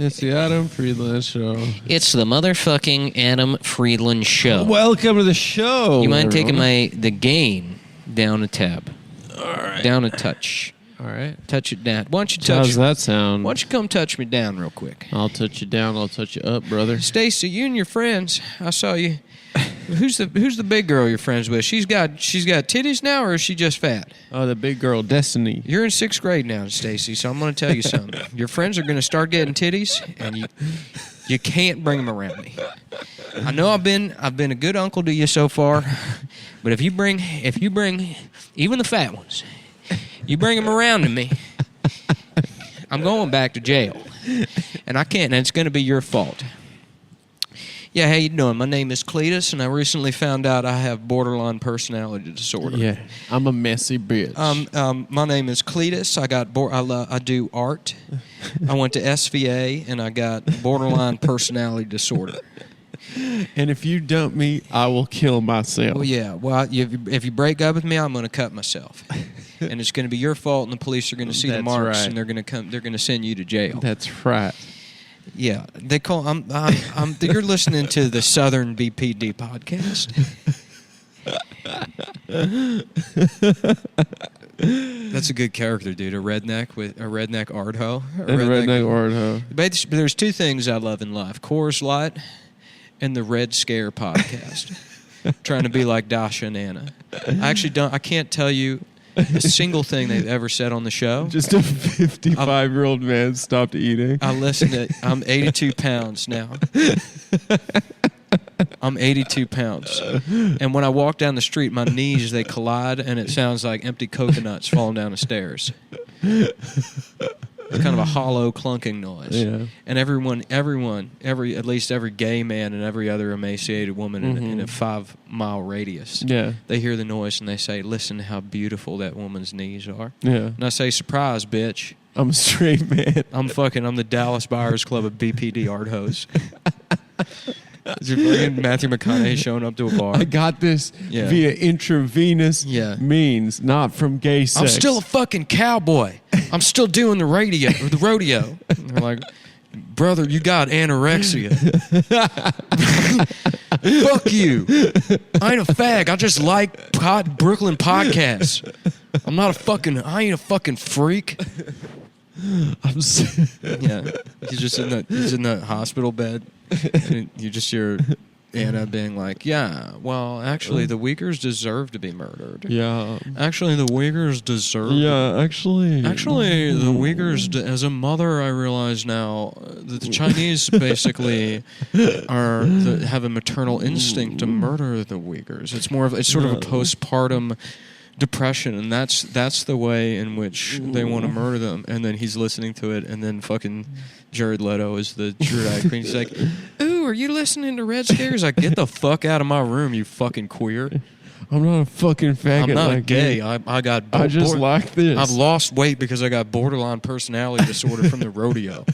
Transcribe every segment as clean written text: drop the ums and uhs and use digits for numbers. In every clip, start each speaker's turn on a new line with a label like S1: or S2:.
S1: It's the Adam Friedland Show.
S2: It's the motherfucking Adam Friedland Show.
S1: Welcome to the show.
S2: You mind taking the gain down a tab?
S1: All right.
S2: Down a touch.
S1: All right.
S2: Touch it down. Why don't you touch?
S1: How's that sound?
S2: Why don't you come touch me down real quick?
S1: I'll touch you down. I'll touch you up, brother.
S2: Stacy, you and your friends. I saw you. Who's the big girl you're friends with? She's got titties now, or is she just fat?
S1: Oh, the big girl, Destiny.
S2: You're in 6th grade now, Stacy. So I'm going to tell you something. Your friends are going to start getting titties, and you can't bring them around me. I know I've been a good uncle to you so far, but if you bring even the fat ones, you bring them around to me, I'm going back to jail, and I can't. And it's going to be your fault. Yeah, how you doing? My name is Cletus, and I recently found out I have borderline personality disorder.
S1: Yeah, I'm a messy bitch.
S2: My name is Cletus. I do art. I went to SVA, and I got borderline personality disorder.
S1: And if you dump me, I will kill myself.
S2: Well, yeah. Well, if you break up with me, I'm going to cut myself, and it's going to be your fault. And the police are going to see the marks, and they're going to come. They're going to send you to jail.
S1: That's right.
S2: Yeah, they call. You're listening to the Southern BPD podcast. That's a good character, dude. A redneck art hoe.
S1: Redneck art hoe.
S2: But there's two things I love in life: Coors Light and the Red Scare podcast. Trying to be like Dasha and Anna. I can't tell you a single thing they've ever said on the show.
S1: Just a 55-year-old man stopped eating.
S2: I'm 82 pounds now. I'm 82 pounds. And when I walk down the street, my knees, they collide, and it sounds like empty coconuts falling down the stairs. It's kind of a hollow, clunking noise.
S1: Yeah.
S2: And at least every gay man and every other emaciated woman in a 5-mile radius, they hear the noise and they say, "Listen to how beautiful that woman's knees are."
S1: Yeah.
S2: And I say, "Surprise, bitch.
S1: I'm a straight man.
S2: I'm the Dallas Buyers Club of BPD art hose." You're Matthew McConaughey showing up to a bar.
S1: I got this via intravenous means, not from gay sex.
S2: I'm still a fucking cowboy. I'm still doing the rodeo. And they're like, "Brother, you got anorexia." Fuck you. I ain't a fag. I just like Brooklyn podcasts. I ain't a fucking freak. Yeah. He's in the hospital bed. And you just hear Anna being like, "Yeah, well, actually, the Uyghurs deserve to be murdered.
S1: Yeah.
S2: Actually, the Uyghurs deserve...
S1: Yeah, actually,
S2: the Uyghurs... As a mother, I realize now that the Chinese basically have a maternal instinct to murder the Uyghurs. It's sort of a postpartum depression, and that's the way in which they want to murder them." And then he's listening to it, and then fucking Jared Leto is the drag queen. He's like, "Ooh, are you listening to Red Scare?" He's like, "Get the fuck out of my room, you fucking queer.
S1: I'm not a fucking faggot.
S2: I'm not
S1: like
S2: gay.
S1: You.
S2: I
S1: just like this.
S2: I've lost weight because I got borderline personality disorder from the rodeo.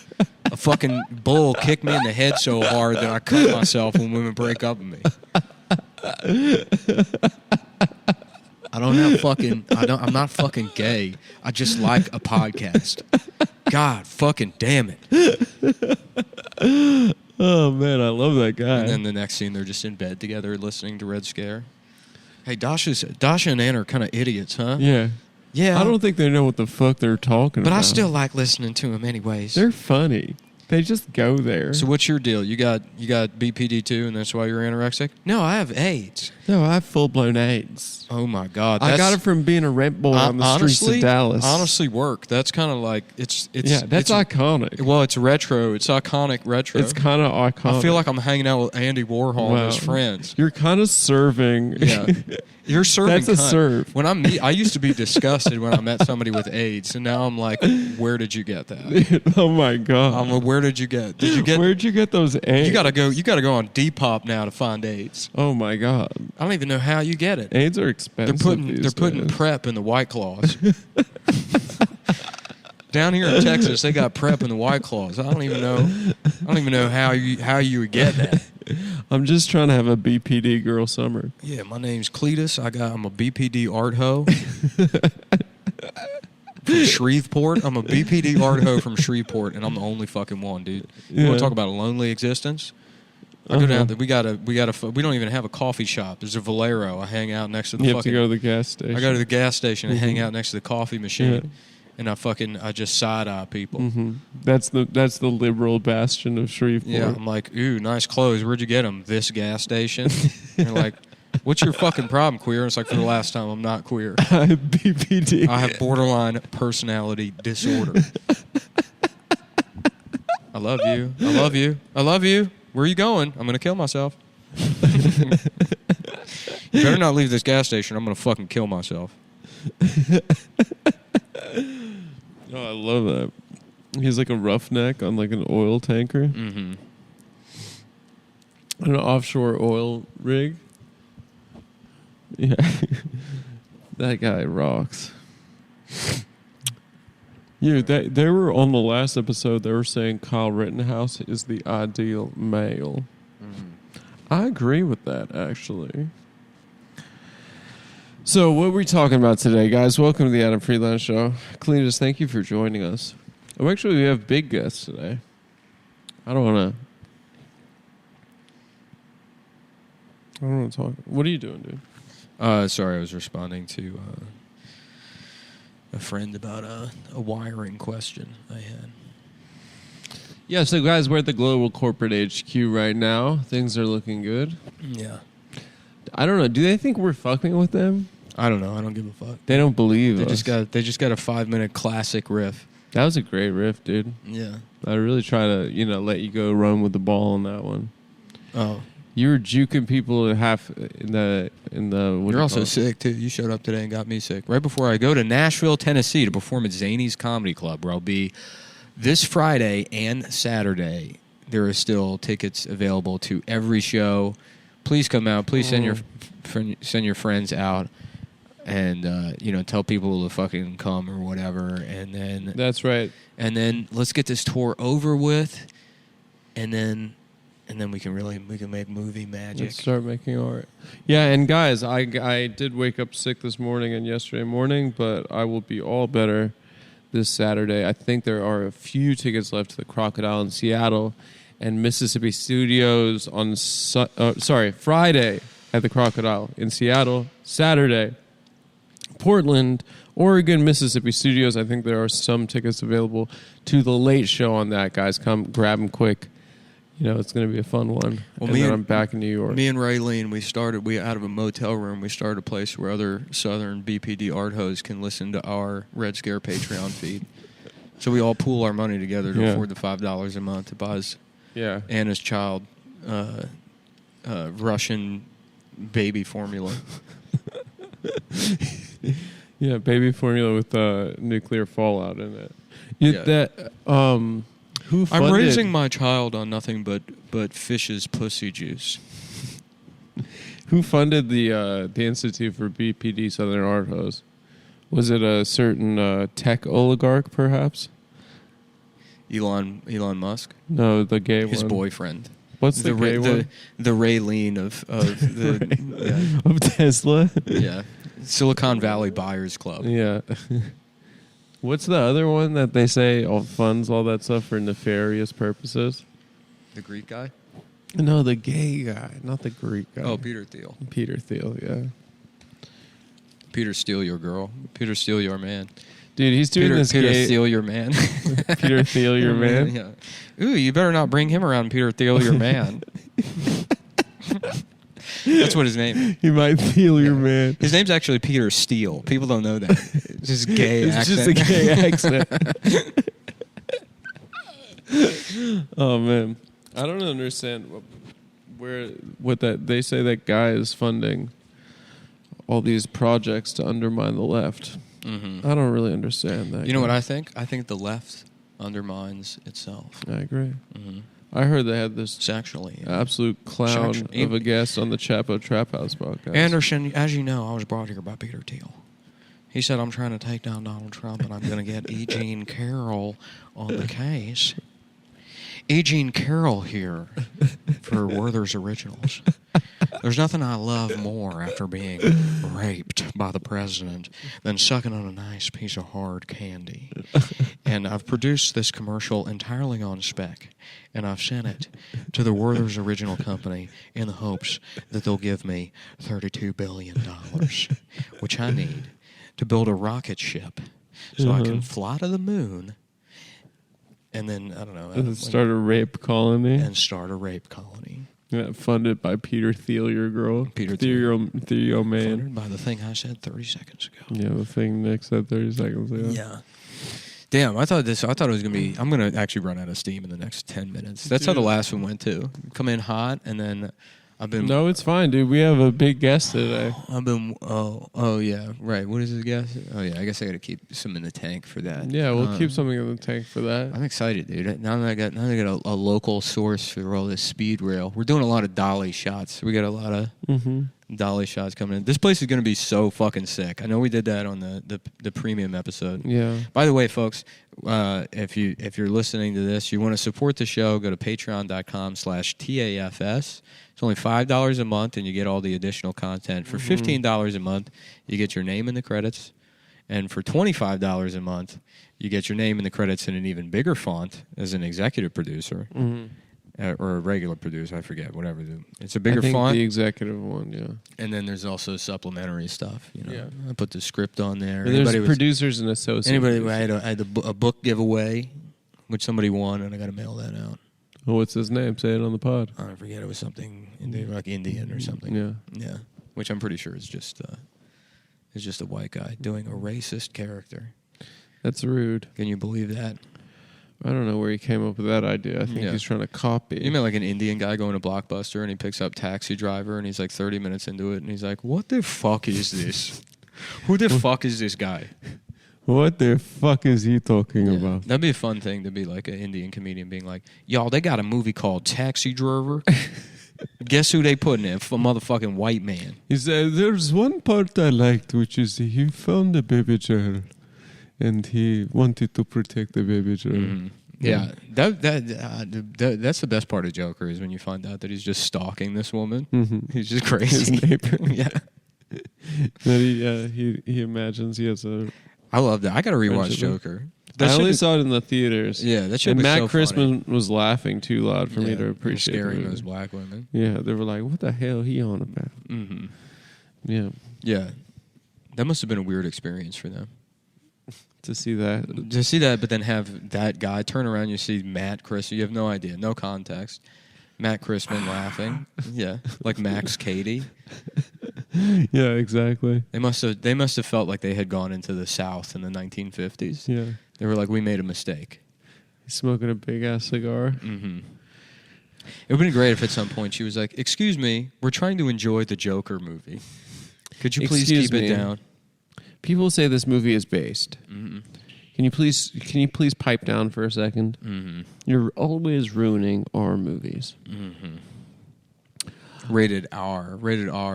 S2: A fucking bull kicked me in the head so hard that I cut myself when women break up with me." I'm not fucking gay. I just like a podcast. God fucking damn it.
S1: Oh man, I love that guy.
S2: And then the next scene, they're just in bed together listening to Red Scare. Hey, Dasha and Ann are kind of idiots, huh?
S1: Yeah.
S2: Yeah.
S1: I don't think they know what the fuck they're talking about.
S2: But I still like listening to them anyways.
S1: They're funny. They just go there.
S2: So what's your deal? You got BPD too, and that's why you're anorexic? No, I have AIDS.
S1: No, I have full-blown AIDS.
S2: Oh, my God.
S1: I got it from being a rent boy on the streets of Dallas.
S2: Honestly, work. That's kind of like... It's
S1: iconic.
S2: Well, it's retro. It's iconic retro.
S1: It's kind of iconic.
S2: I feel like I'm hanging out with Andy Warhol and his friends.
S1: You're kind of serving...
S2: Yeah. You're serving.
S1: That's a serve.
S2: When I used to be disgusted when I met somebody with AIDS, and now I'm like, where did you get that?
S1: Oh my God!
S2: Where did you get?
S1: Where'd you get those AIDS?
S2: You gotta go on Depop now to find AIDS.
S1: Oh my God!
S2: I don't even know how you get it.
S1: AIDS are expensive.
S2: They're putting Prep in the White Claws. Down here in Texas, they got Prep in the White Claws. I don't even know how you would get that.
S1: I'm just trying to have a BPD girl summer.
S2: Yeah, my name's Cletus. I'm a BPD art hoe from Shreveport. I'm a BPD art hoe from Shreveport, and I'm the only fucking one, dude. You want to talk about a lonely existence? I go down there. We don't even have a coffee shop. There's a Valero. I hang out next to the
S1: You have to go to the gas station.
S2: I go to the gas station and hang out next to the coffee machine, and I just side eye people.
S1: Mm-hmm. That's the liberal bastion of Shreveport.
S2: Yeah, I'm like, ooh, nice clothes. Where'd you get them? This gas station. And they're like, what's your fucking problem, queer? And it's like, for the last time, I'm not queer.
S1: I have BPD.
S2: I have borderline personality disorder. I love you. I love you. I love you. Where are you going? I'm going to kill myself. You better not leave this gas station. I'm going to fucking kill myself.
S1: Oh, I love that. He's like a roughneck on like an oil tanker.
S2: Mm-hmm.
S1: An offshore oil rig. Yeah. That guy rocks. Yeah, they were on the last episode, they were saying Kyle Rittenhouse is the ideal male. Mm-hmm. I agree with that, actually. So, what are we talking about today, guys? Welcome to the Adam Freelance Show. Cletus, thank you for joining us. Oh, actually, we have big guests today. I don't want to talk. What are you doing, dude?
S2: Sorry, I was responding to a friend about a wiring question I had.
S1: Yeah, so guys, we're at the Global Corporate HQ right now. Things are looking good.
S2: Yeah.
S1: I don't know. Do they think we're fucking with them?
S2: I don't know. I don't give a fuck.
S1: They don't believe us.
S2: They just got a 5-minute classic riff.
S1: That was a great riff, dude.
S2: Yeah.
S1: I really try to, let you go run with the ball on that one.
S2: Oh.
S1: You were juking people in the.
S2: You're also sick too. You showed up today and got me sick. Right before I go to Nashville, Tennessee to perform at Zany's Comedy Club, where I'll be this Friday and Saturday. There are still tickets available to every show. Please come out. Please send your friends out, and tell people to fucking come or whatever. And then
S1: that's right.
S2: And then let's get this tour over with, and then we can make movie magic.
S1: Let's start making art. Yeah, and guys, I did wake up sick this morning and yesterday morning, but I will be all better this Saturday. I think there are a few tickets left to the Crocodile in Seattle and Mississippi Studios on Friday at the Crocodile in Seattle, Saturday, Portland, Oregon, Mississippi Studios. I think there are some tickets available to the late show on that, guys. Come grab them quick. It's going to be a fun one. Well, and then I'm back in New York.
S2: Me and Raylene, we out of a motel room, we started a place where other Southern BPD art hoes can listen to our Red Scare Patreon feed. So we all pool our money together to afford the $5 a month to buy Anna's child Russian baby formula.
S1: Yeah, baby formula with nuclear fallout in it.
S2: I'm raising my child on nothing but fish's pussy juice.
S1: Who funded the Institute for BPD Southern Art Hose? Was it a certain tech oligarch, perhaps?
S2: Elon Musk?
S1: No, the gay one.
S2: His boyfriend.
S1: What's the gay one?
S2: The Raylene of the
S1: of Tesla.
S2: Yeah, Silicon Valley Buyers Club.
S1: Yeah. What's the other one that they say funds all that stuff for nefarious purposes?
S2: The Greek guy?
S1: No, the gay guy, not the Greek guy.
S2: Oh, Peter Thiel.
S1: Peter Thiel, yeah.
S2: Peter Steal your girl. Peter Steal your man.
S1: Dude, he's doing this
S2: Peter Steal your man.
S1: Peter Thiel your man?
S2: Yeah. Ooh, you better not bring him around, Peter Thiel your man. That's what his name is.
S1: He might steal your man.
S2: His name's actually Peter Steele. People don't know that. It's just gay accent.
S1: It's just a gay accent. Oh, man. I don't understand what that they say that guy is funding all these projects to undermine the left. Mm-hmm. I don't really understand that.
S2: You know what I think? I think the left undermines itself.
S1: I agree. Mm-hmm. I heard they had this absolute clown of a guest on the Chapo Trap House podcast.
S2: Anderson, as you know, I was brought here by Peter Thiel. He said, I'm trying to take down Donald Trump, and I'm going to get E. Jean Carroll on the case. E. Jean Carroll here for Werther's Originals. There's nothing I love more after being raped by the president than sucking on a nice piece of hard candy. And I've produced this commercial entirely on spec, and I've sent it to the Werther's Original Company in the hopes that they'll give me $32 billion, which I need to build a rocket ship so I can fly to the moon and then, I don't know.
S1: And start a rape colony.
S2: And start a rape colony.
S1: Yeah, funded by Peter Thiel, your girl. Theo man.
S2: Funded by the thing I said 30 seconds ago.
S1: Yeah, the thing Nick said 30 seconds ago.
S2: Yeah. Damn, I thought it was going to be... I'm going to actually run out of steam in the next 10 minutes. That's how the last one went, too. Come in hot, and then I've been...
S1: No, it's fine, dude. We have a big guest today.
S2: I've been... Oh, yeah. Right. What is the guest? Oh, yeah. I guess I got to keep some in the tank for that.
S1: Yeah, we'll keep something in the tank for that.
S2: I'm excited, dude. Now that I got a local source for all this speed rail. We're doing a lot of dolly shots. We got a lot of dolly shots coming in. This place is going to be so fucking sick. I know we did that on the premium episode.
S1: Yeah.
S2: By the way, folks, if you're listening to this, you want to support the show, go to patreon.com/TAFS. It's only $5 a month, and you get all the additional content. For $15 a month, you get your name in the credits. And for $25 a month, you get your name in the credits in an even bigger font as an executive producer. Or a regular producer, I forget, whatever. It's a bigger font.
S1: The executive one, yeah.
S2: And then there's also supplementary stuff. You know,
S1: yeah.
S2: I put the script on there.
S1: There's producers and associates.
S2: Anybody, I had a book giveaway, which somebody won, and I got to mail that out.
S1: Oh, what's his name? Say it on the pod.
S2: I forget. It was something like Indian or something.
S1: Yeah,
S2: yeah. Which I'm pretty sure is just a white guy doing a racist character.
S1: That's rude.
S2: Can you believe that?
S1: I don't know where he came up with that idea. I think he's trying to copy.
S2: You mean like an Indian guy going to Blockbuster and he picks up Taxi Driver and he's like 30 minutes into it and he's like, what the fuck is this? Who the fuck is this guy?
S1: What the fuck is he talking about?
S2: That'd be a fun thing to be like an Indian comedian being like, y'all, they got a movie called Taxi Driver. Guess who they put in it? A motherfucking white man.
S1: He said, there's one part I liked, which is he found a baby girl. And he wanted to protect the baby girl.
S2: Mm-hmm. Yeah, that's the best part of Joker is when you find out that he's just stalking this woman. He's just crazy.
S1: His neighbor.
S2: Yeah.
S1: That he imagines he has a...
S2: I love that. I got to rewatch Joker.
S1: I only saw it in the theaters.
S2: Yeah, that should
S1: and
S2: be
S1: Matt
S2: so
S1: Christman was laughing too loud for me to appreciate.
S2: Scaring those black women.
S1: Yeah, they were like, "What the hell he on about?"
S2: Mm-hmm.
S1: Yeah,
S2: yeah. That must have been a weird experience for them
S1: to see that.
S2: But then have that guy turn around. You see Matt Christman. You have no idea, no context. Matt Christman laughing. Yeah, like Max Cady.
S1: Yeah, exactly.
S2: They must have felt like they had gone into the South in the 1950s.
S1: Yeah.
S2: They were like, we made a mistake.
S1: He's smoking a big-ass cigar.
S2: Mm-hmm. It would have been great if at some point she was like, excuse me, we're trying to enjoy the Joker movie. Could you please keep it down?
S1: People say this movie is based.
S2: Mm-hmm.
S1: Can you please pipe down for a second?
S2: Mm-hmm.
S1: You're always ruining our movies.
S2: Mm-hmm. Rated R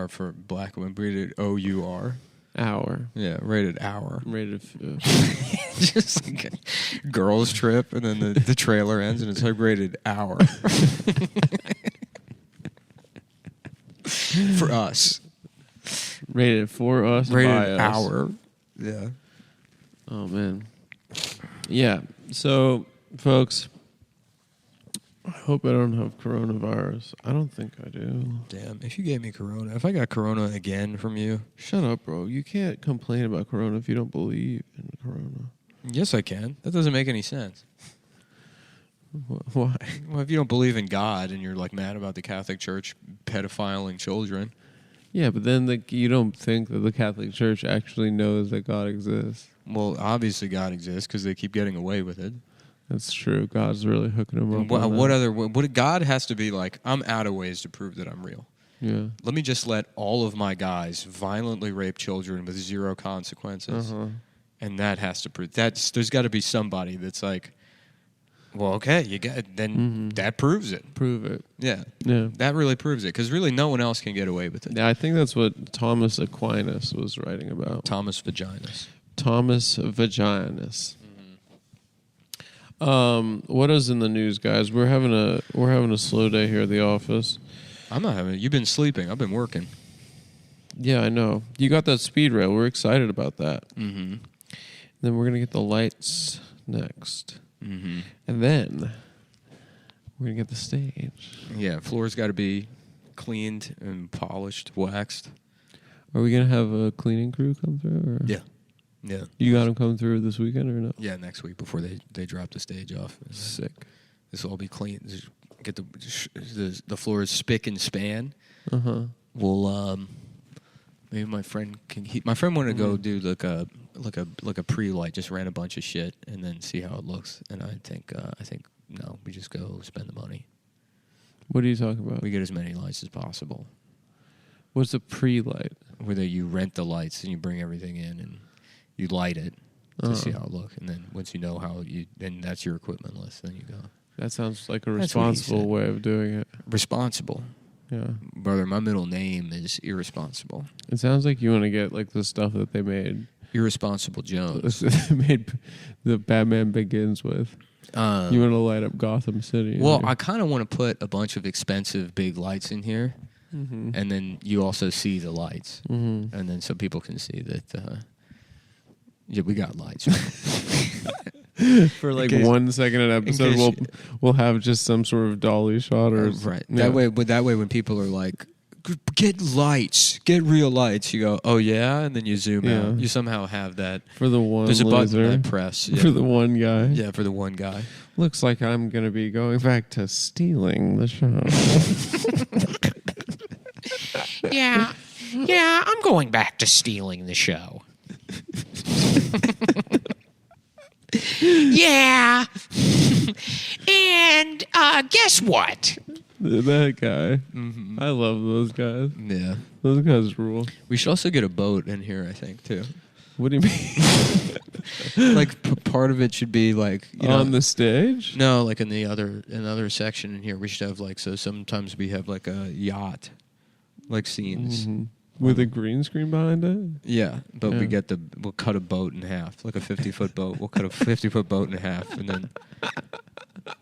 S2: for black women. Rated OUR.
S1: Hour.
S2: Yeah, rated hour.
S1: Rated.
S2: Just like girls trip, and then the trailer ends, and it's like rated hour. For us.
S1: Rated for us.
S2: Rated
S1: by us.
S2: hour. Yeah.
S1: Oh man. Yeah. So, folks, I hope I don't have coronavirus. I don't think I do.
S2: Damn, if you gave me corona, if I got corona again from you.
S1: Shut up, bro. You can't complain about corona if you don't believe in corona.
S2: Yes, I can. That doesn't make any sense.
S1: Why?
S2: Well, if you don't believe in God and you're like mad about the Catholic Church pedophiling children.
S1: Yeah, but then you don't think that the Catholic Church actually knows that God exists.
S2: Well, obviously God exists because they keep getting away with it.
S1: That's true. God's really hooking them up.
S2: What God has to be like, I'm out of ways to prove that I'm real.
S1: Yeah.
S2: Let me just let all of my guys violently rape children with zero consequences.
S1: Uh-huh.
S2: And that has to prove there's got to be somebody that's like, well, okay, that proves it.
S1: Prove it.
S2: Yeah.
S1: Yeah.
S2: That really proves it because really no one else can get away with it.
S1: Yeah, I think that's what Thomas Aquinas was writing about.
S2: Thomas Vaginas.
S1: Thomas Vaginas. What is in the news, guys? We're having a slow day here at the office.
S2: I'm not having it. You've been sleeping. I've been working.
S1: Yeah, I know. You got that speed rail. We're excited about that.
S2: Mm-hmm.
S1: Then we're gonna get the lights next,
S2: Mm-hmm.
S1: and then we're gonna get the stage.
S2: Yeah, floor's got to be cleaned and polished, waxed.
S1: Are we gonna have a cleaning crew come through? Or?
S2: Yeah. Yeah.
S1: You got them come through this weekend or no?
S2: Yeah, next week before they drop the stage off.
S1: Sick.
S2: This will all be clean. Get the floor is spick and span. We'll maybe my friend can. My friend wanted to go do like a pre-light, just ran a bunch of shit and then see how it looks. And I think no, we just go spend the money.
S1: What are you talking about?
S2: We get as many lights as possible.
S1: What's a pre-light?
S2: Whether you rent the lights and you bring everything in and you light it to see how it looks, and then once you know how then that's your equipment list. Then you go.
S1: That sounds like a
S2: That's what he
S1: responsible
S2: said.
S1: way of doing it.
S2: Responsible,
S1: Yeah.
S2: brother. My middle name is Irresponsible.
S1: It sounds like you want to get like the stuff that they made.
S2: Irresponsible Jones.
S1: made the Batman Begins with. You want to light up Gotham City.
S2: Well, I kind of want to put a bunch of expensive big lights in here, and then you also see the lights, and then so people can see that. Yeah, we got lights.
S1: for like
S2: in case-
S1: 1 second an episode,
S2: case
S1: we'll have just some sort of dolly shot or
S2: right.
S1: Yeah.
S2: That way, when people are like, "Get lights, get real lights," you go, "Oh yeah," and then you zoom
S1: Yeah.
S2: out. You somehow have that.
S1: for the one.
S2: There's a
S1: laser,
S2: button I press. Yeah.
S1: for the one guy.
S2: Yeah, for the one guy.
S1: Looks like I'm gonna be going back to stealing the show.
S3: Yeah, I'm going back to stealing the show. Yeah. And guess what?
S1: That guy. I love those guys.
S2: Yeah.
S1: Those guys rule.
S2: We should also get a boat in here, I think, too.
S1: What do you mean?
S2: Like part of it should be like
S1: On the stage?
S2: No, like in the other section in here, we should have like so sometimes we have like a yacht, like scenes.
S1: With a green screen behind it?
S2: Yeah, but
S1: Yeah.
S2: we'll cut a boat in half, like a 50-foot boat. We'll cut a 50-foot boat in half, and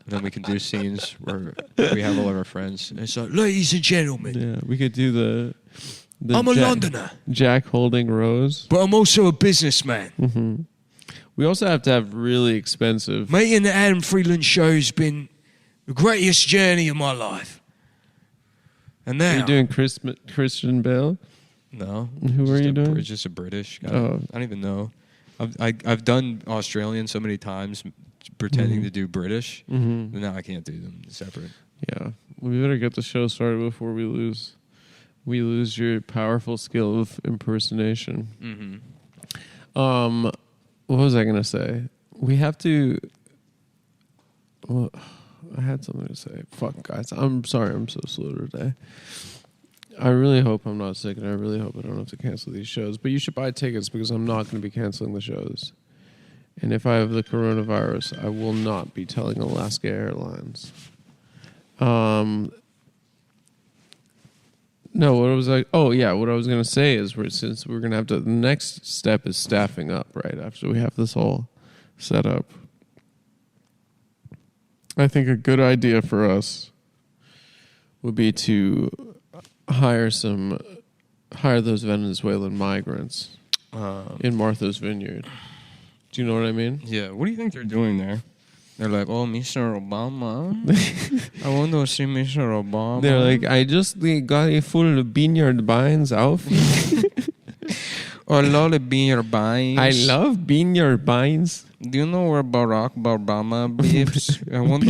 S2: then we can do scenes where we have all of our friends. And it's like, ladies and gentlemen,
S1: Yeah, we could do the
S2: I'm a Londoner,
S1: Jack holding Rose.
S2: but I'm also a businessman.
S1: We also have to have really expensive.
S2: Making the Adam Freeland show's been the greatest journey of my life. And now,
S1: Are you doing Christian Bale?
S2: No.
S1: Who are you doing?
S2: It's just a British guy.
S1: Oh.
S2: I don't even know. I've done Australian so many times, pretending to do British. But now I can't do them separate.
S1: Yeah, we better get the show started before we lose your powerful skill of impersonation. What was I gonna say? We have to. Well, I had something to say. Fuck, guys. I'm sorry. I'm so slow today. I really hope I'm not sick, and I really hope I don't have to cancel these shows. But you should buy tickets because I'm not going to be canceling the shows. And if I have the coronavirus, I will not be telling Alaska Airlines. No, what was I? Oh, yeah. What I was going to say is, since we're going to have to, the next step is staffing up, right? After we have this all set up. I think a good idea for us would be to hire those Venezuelan migrants in Martha's Vineyard. Do you know what I mean?
S2: Yeah. What do you think they're doing there? They're like, oh, Mr. Obama. I want to see Mr. Obama.
S1: They're like, I just got a full vineyard vines outfit.
S2: I love the vineyard vines.
S1: I love vineyard vines.
S2: Do you know where Barack Obama lives? I want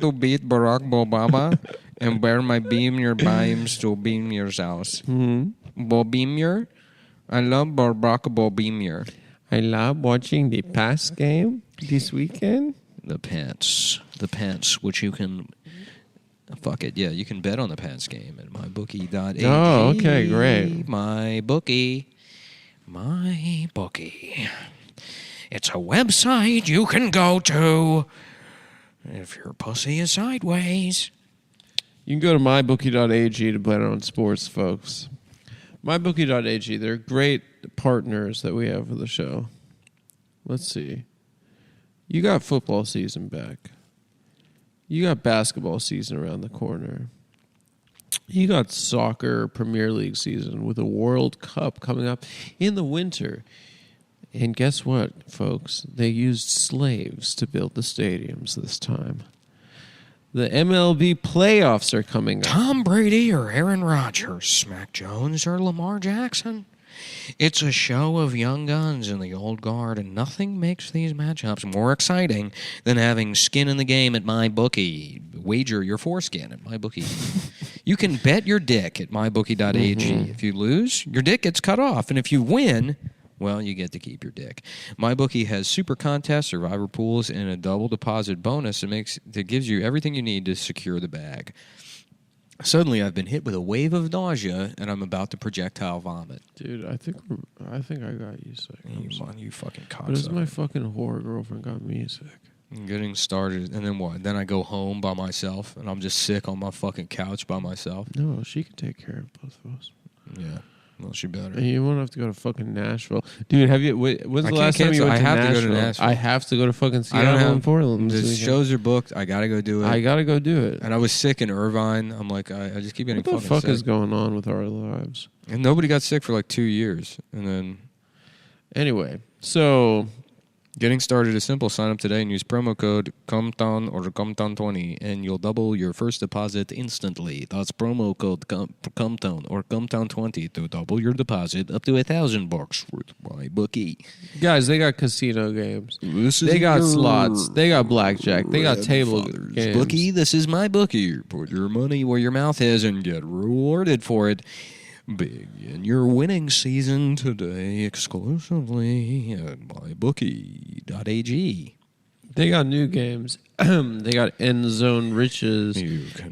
S2: to beat Barack Obama and wear my Beamer vines to Beamer's house. Bobimir? I love Barack Bobimir.
S1: I love watching the past game this weekend.
S2: The pants, which you can, fuck it, yeah, you can bet on the pants game at mybookie.ag.
S1: Oh, okay, great.
S2: MyBookie.
S3: It's a website you can go to if your pussy is sideways.
S1: You can go to mybookie.ag to bet on sports, folks. Mybookie.ag, they're great partners that we have for the show. Let's see. You got football season back. You got basketball season around the corner. You got soccer Premier League season with a World Cup coming up in the winter. And guess what, folks? They used slaves to build the stadiums this time. The MLB playoffs are coming up.
S3: Tom Brady or Aaron Rodgers, Mac Jones or Lamar Jackson. It's a show of young guns in the old guard, and nothing makes these matchups more exciting than having skin in the game at MyBookie. Wager your foreskin at MyBookie. You can bet your dick at MyBookie.ag. If you lose, your dick gets cut off, and if you win, well, you get to keep your dick. MyBookie has super contests, survivor pools, and a double deposit bonus that gives you everything you need to secure the bag. Suddenly, I've been hit with a wave of nausea, and I'm about to projectile vomit.
S1: Dude, I think I got you sick.
S3: You fucking cocksucker.
S1: But it's my fucking whore girlfriend got me sick.
S3: I'm getting started, and then what? Then I go home by myself, and I'm just sick on my fucking couch by myself.
S1: No, she can take care of both of us.
S3: Yeah. Well, she better.
S1: And you won't have to go to fucking Nashville. Dude, have you... When's the last time you
S3: cancel.
S1: went
S3: I
S1: to
S3: have to
S1: Nashville?
S3: go to Nashville.
S1: I have to go to fucking
S3: I don't
S1: Seattle
S3: have
S1: and Portland.
S3: The
S1: this weekend.
S3: shows are booked. I gotta go do it.
S1: I gotta go do it.
S3: And I was sick in Irvine. I'm like, I just keep getting
S1: What the
S3: fucking
S1: fuck
S3: sick.
S1: is going on with our lives?
S3: And nobody got sick for like 2 years. And then
S1: Anyway, so...
S3: getting started is simple. Sign up today and use promo code Cumtown or Cumtown20 and you'll double your first deposit instantly. That's promo code Cumtown or Cumtown20 to double your deposit up to $1,000 with MyBookie.
S1: Guys, they got casino games. They got slots. They got blackjack. They got table games.
S3: Bookie, this is MyBookie. Put your money where your mouth is and get rewarded for it. Begin your winning season today exclusively at mybookie.ag.
S1: They got new games. They got End Zone Riches,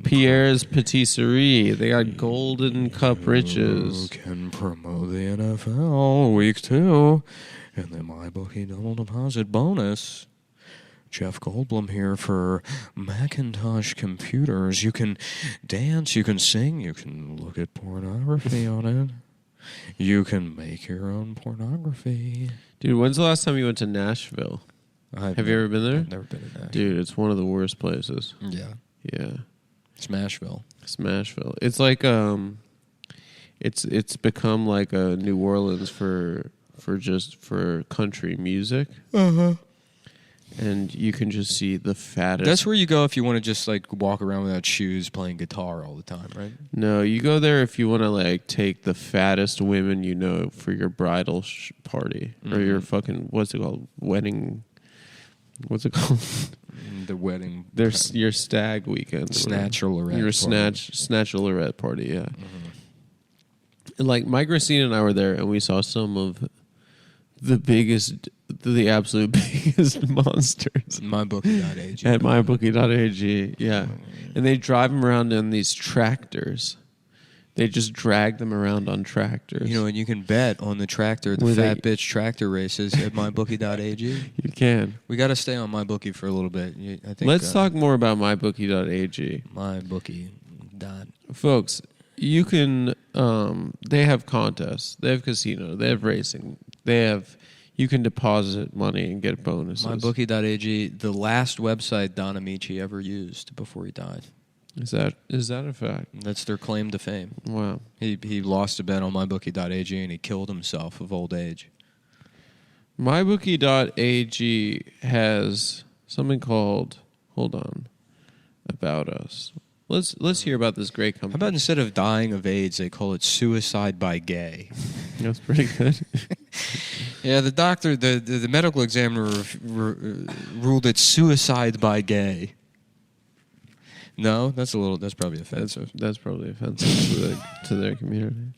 S1: Pierre's Patisserie. They got Golden Cup Riches.
S3: You can promote the NFL week 2 and the MyBookie double deposit bonus. Jeff Goldblum here for Macintosh computers. You can dance, you can sing, you can look at pornography on it. You can make your own pornography.
S1: Dude, when's the last time you went to Nashville? Have you ever been there?
S3: I've never been to Nashville.
S1: Dude, it's one of the worst places.
S3: Yeah.
S1: Yeah.
S3: Smashville.
S1: Smashville. It's like it's become like a New Orleans for country music.
S3: Uh-huh.
S1: And you can just see the fattest.
S3: That's where you go if you want to just like walk around without shoes playing guitar all the time, right?
S1: No, you go there if you want to like take the fattest women you know for your bridal party or your fucking what's it called wedding. What's it called?
S3: The wedding.
S1: There's your stag weekend.
S3: Snatch-a-lorette
S1: Your
S3: party.
S1: snatch-a-lorette party, yeah. And like Mike Racine and I were there, and we saw some of the absolute biggest monsters
S3: MyBookie.ag.
S1: at mybookie.ag, yeah. And they drive them around in these tractors. They just drag them around on tractors.
S3: You know, and you can bet on the tractor, the fat bitch tractor races at mybookie.ag.
S1: You can.
S3: We got to stay on MyBookie for a little bit. I think.
S1: Let's talk more about mybookie.ag.
S3: MyBookie.
S1: Folks, you can, they have contests, they have casino, they have racing, you can deposit money and get bonuses.
S3: MyBookie.ag, the last website Don Amici ever used before he died.
S1: Is that a fact?
S3: That's their claim to fame.
S1: Wow.
S3: He lost a bet on MyBookie.ag and he killed himself of old age.
S1: MyBookie.ag has something called, hold on, About Us. Let's hear about this great company.
S3: How about instead of dying of AIDS, they call it suicide by gay?
S1: That's pretty good.
S3: Yeah, the doctor, the medical examiner ruled it suicide by gay. No, that's probably offensive.
S1: That's probably offensive to their community.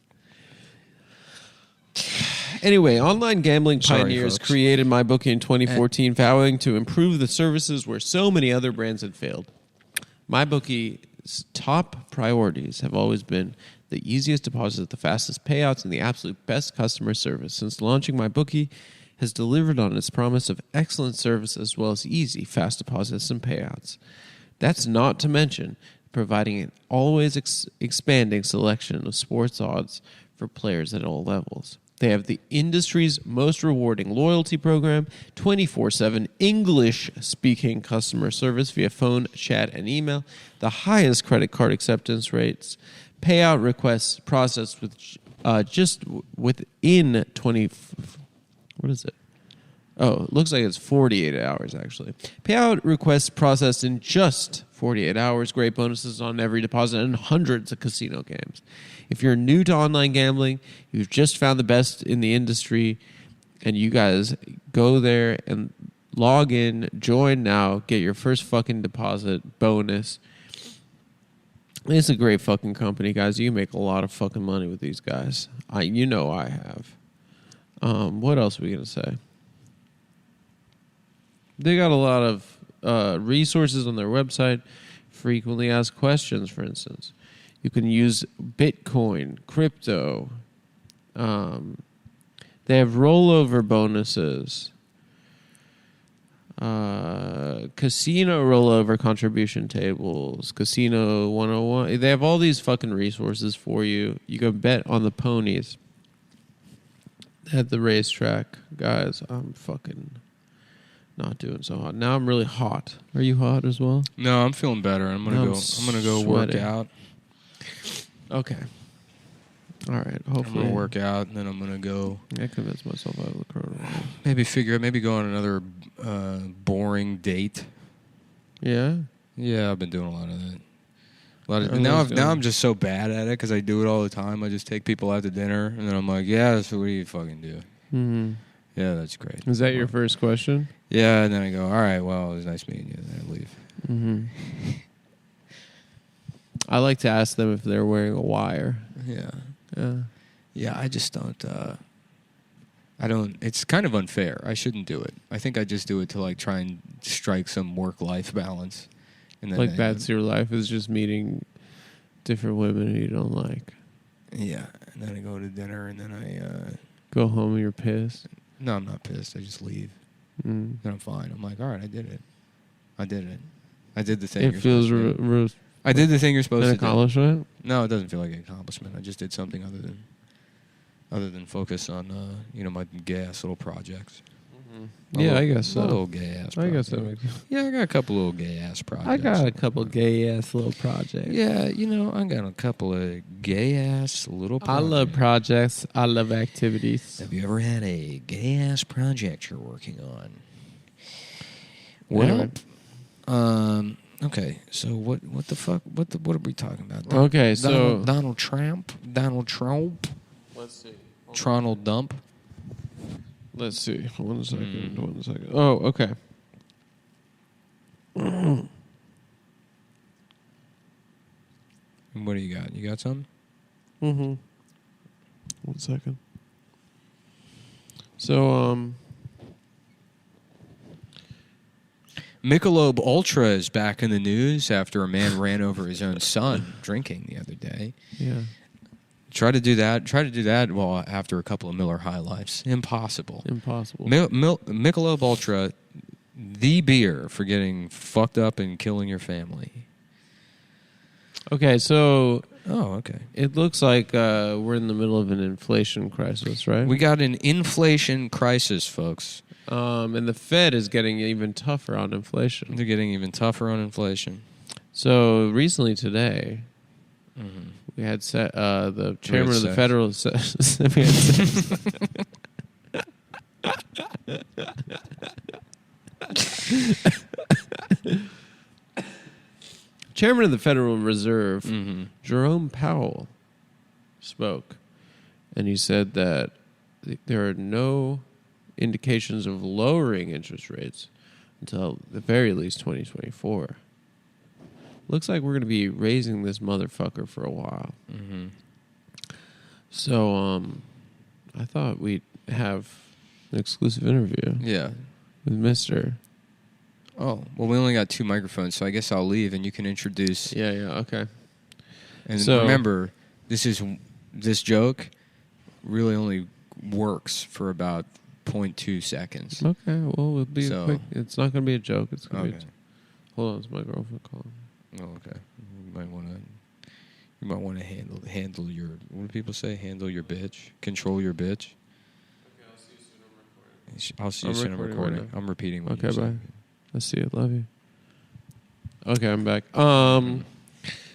S1: Anyway, online gambling pioneers created MyBookie in 2014, vowing to improve the services where so many other brands had failed. MyBookie's top priorities have always been the easiest deposits, the fastest payouts, and the absolute best customer service. Since launching, MyBookie has delivered on its promise of excellent service as well as easy, fast deposits and payouts. That's not to mention providing an always expanding selection of sports odds for players at all levels. They have the industry's most rewarding loyalty program, 24/7 English-speaking customer service via phone, chat, and email, the highest credit card acceptance rates, payout requests processed with just within 20. What is it? Oh, it looks like it's 48 hours, actually. Payout requests processed in just 48 hours. Great bonuses on every deposit and hundreds of casino games. If you're new to online gambling, you've just found the best in the industry, and you guys go there and log in, join now, get your first fucking deposit bonus. It's a great fucking company, guys. You make a lot of fucking money with these guys. I have. What else are we going to say? They got a lot of resources on their website. Frequently asked questions, for instance. You can use Bitcoin, crypto. They have rollover bonuses. Casino rollover contribution tables. Casino 101. They have all these fucking resources for you. You can bet on the ponies at the racetrack. Guys, I'm fucking not doing so hot. Now I'm really hot. Are you hot as well?
S2: No, I'm feeling better. I'm gonna go work out.
S1: Okay. All right. Hopefully,
S2: I'm gonna work out, and then I'm gonna go.
S1: I convinced myself out of the coronavirus.
S2: Maybe go on another boring date.
S1: Yeah.
S2: Yeah, I've been doing a lot of that. Now I'm just so bad at it because I do it all the time. I just take people out to dinner, and then I'm like, yeah, that's what do you fucking do?
S1: Mm-hmm.
S2: Yeah, that's great.
S1: Is that your first question?
S2: Yeah, and then I go, all right, well, it was nice meeting you, and then I leave.
S1: Mm-hmm. I like to ask them if they're wearing a wire.
S2: Yeah.
S1: Yeah.
S2: Yeah, I just don't. I don't. It's kind of unfair. I shouldn't do it. I think I just do it to like try and strike some work-life balance. And then
S1: Like that's your life is just meeting different women you don't like.
S2: Yeah, and then I go to dinner, and then I
S1: go home and you're pissed.
S2: No, I'm not pissed. I just leave.
S1: Mm.
S2: Then I'm fine. I'm like, all right, I did it. I did the thing.
S1: It feels
S2: I did the thing you're supposed to do.
S1: An accomplishment?
S2: No, it doesn't feel like an accomplishment. I just did something other than focus on my gay ass little projects.
S1: Mm-hmm. Yeah, I guess so.
S2: Little gay ass.
S1: I guess that makes sense.
S2: Yeah, I got a couple little gay ass projects.
S1: I got a couple gay ass little projects.
S2: Yeah, I got a couple of gay ass little projects.
S1: I love projects. I love activities.
S2: Have you ever had a gay ass project you're working on? Well, okay, so what the fuck? What are we talking about?
S1: Okay, so
S2: Donald Trump.
S1: Let's see.
S2: Tronald Dump.
S1: Let's see. One second. Oh, okay.
S2: What do you got? You got something?
S1: Mm-hmm. 1 second. So,
S2: Michelob Ultra is back in the news after a man ran over his own son drinking the other day.
S1: Yeah.
S2: Try to do that well after a couple of Miller High Lifes. Impossible. Michelob Ultra, the beer for getting fucked up and killing your family.
S1: Okay, so...
S2: Oh, okay.
S1: It looks like we're in the middle of an inflation crisis, right?
S2: We got an inflation crisis, folks.
S1: And the Fed is getting even tougher on inflation.
S2: They're getting even tougher on inflation.
S1: So recently today,
S2: Mm-hmm.
S1: we had the chairman of the Federal... we had Chairman of the Federal Reserve,
S2: mm-hmm.
S1: Jerome Powell, spoke, and he said that there are no indications of lowering interest rates until the very least 2024. Looks like we're going to be raising this motherfucker for a while.
S2: Mm-hmm.
S1: So, I thought we'd have an exclusive interview.
S2: Yeah.
S1: With Mr.
S2: Oh, well, we only got 2 microphones, so I guess I'll leave and you can introduce.
S1: Yeah, okay.
S2: And remember, this joke really only works for about 0.2 seconds.
S1: Okay, well, it'll be quick. It's not going to be a joke. It's going to be. Hold on, it's my girlfriend calling.
S2: Oh, okay. You might want to handle your. What do people say? Handle your bitch. Control your bitch. I'll see
S1: I'm
S2: you soon. I'm
S1: recording
S2: recording.
S1: right now.
S2: I'm repeating what
S1: Okay,
S2: you
S1: bye.
S2: said.
S1: I see it. Love you. Okay, I'm back.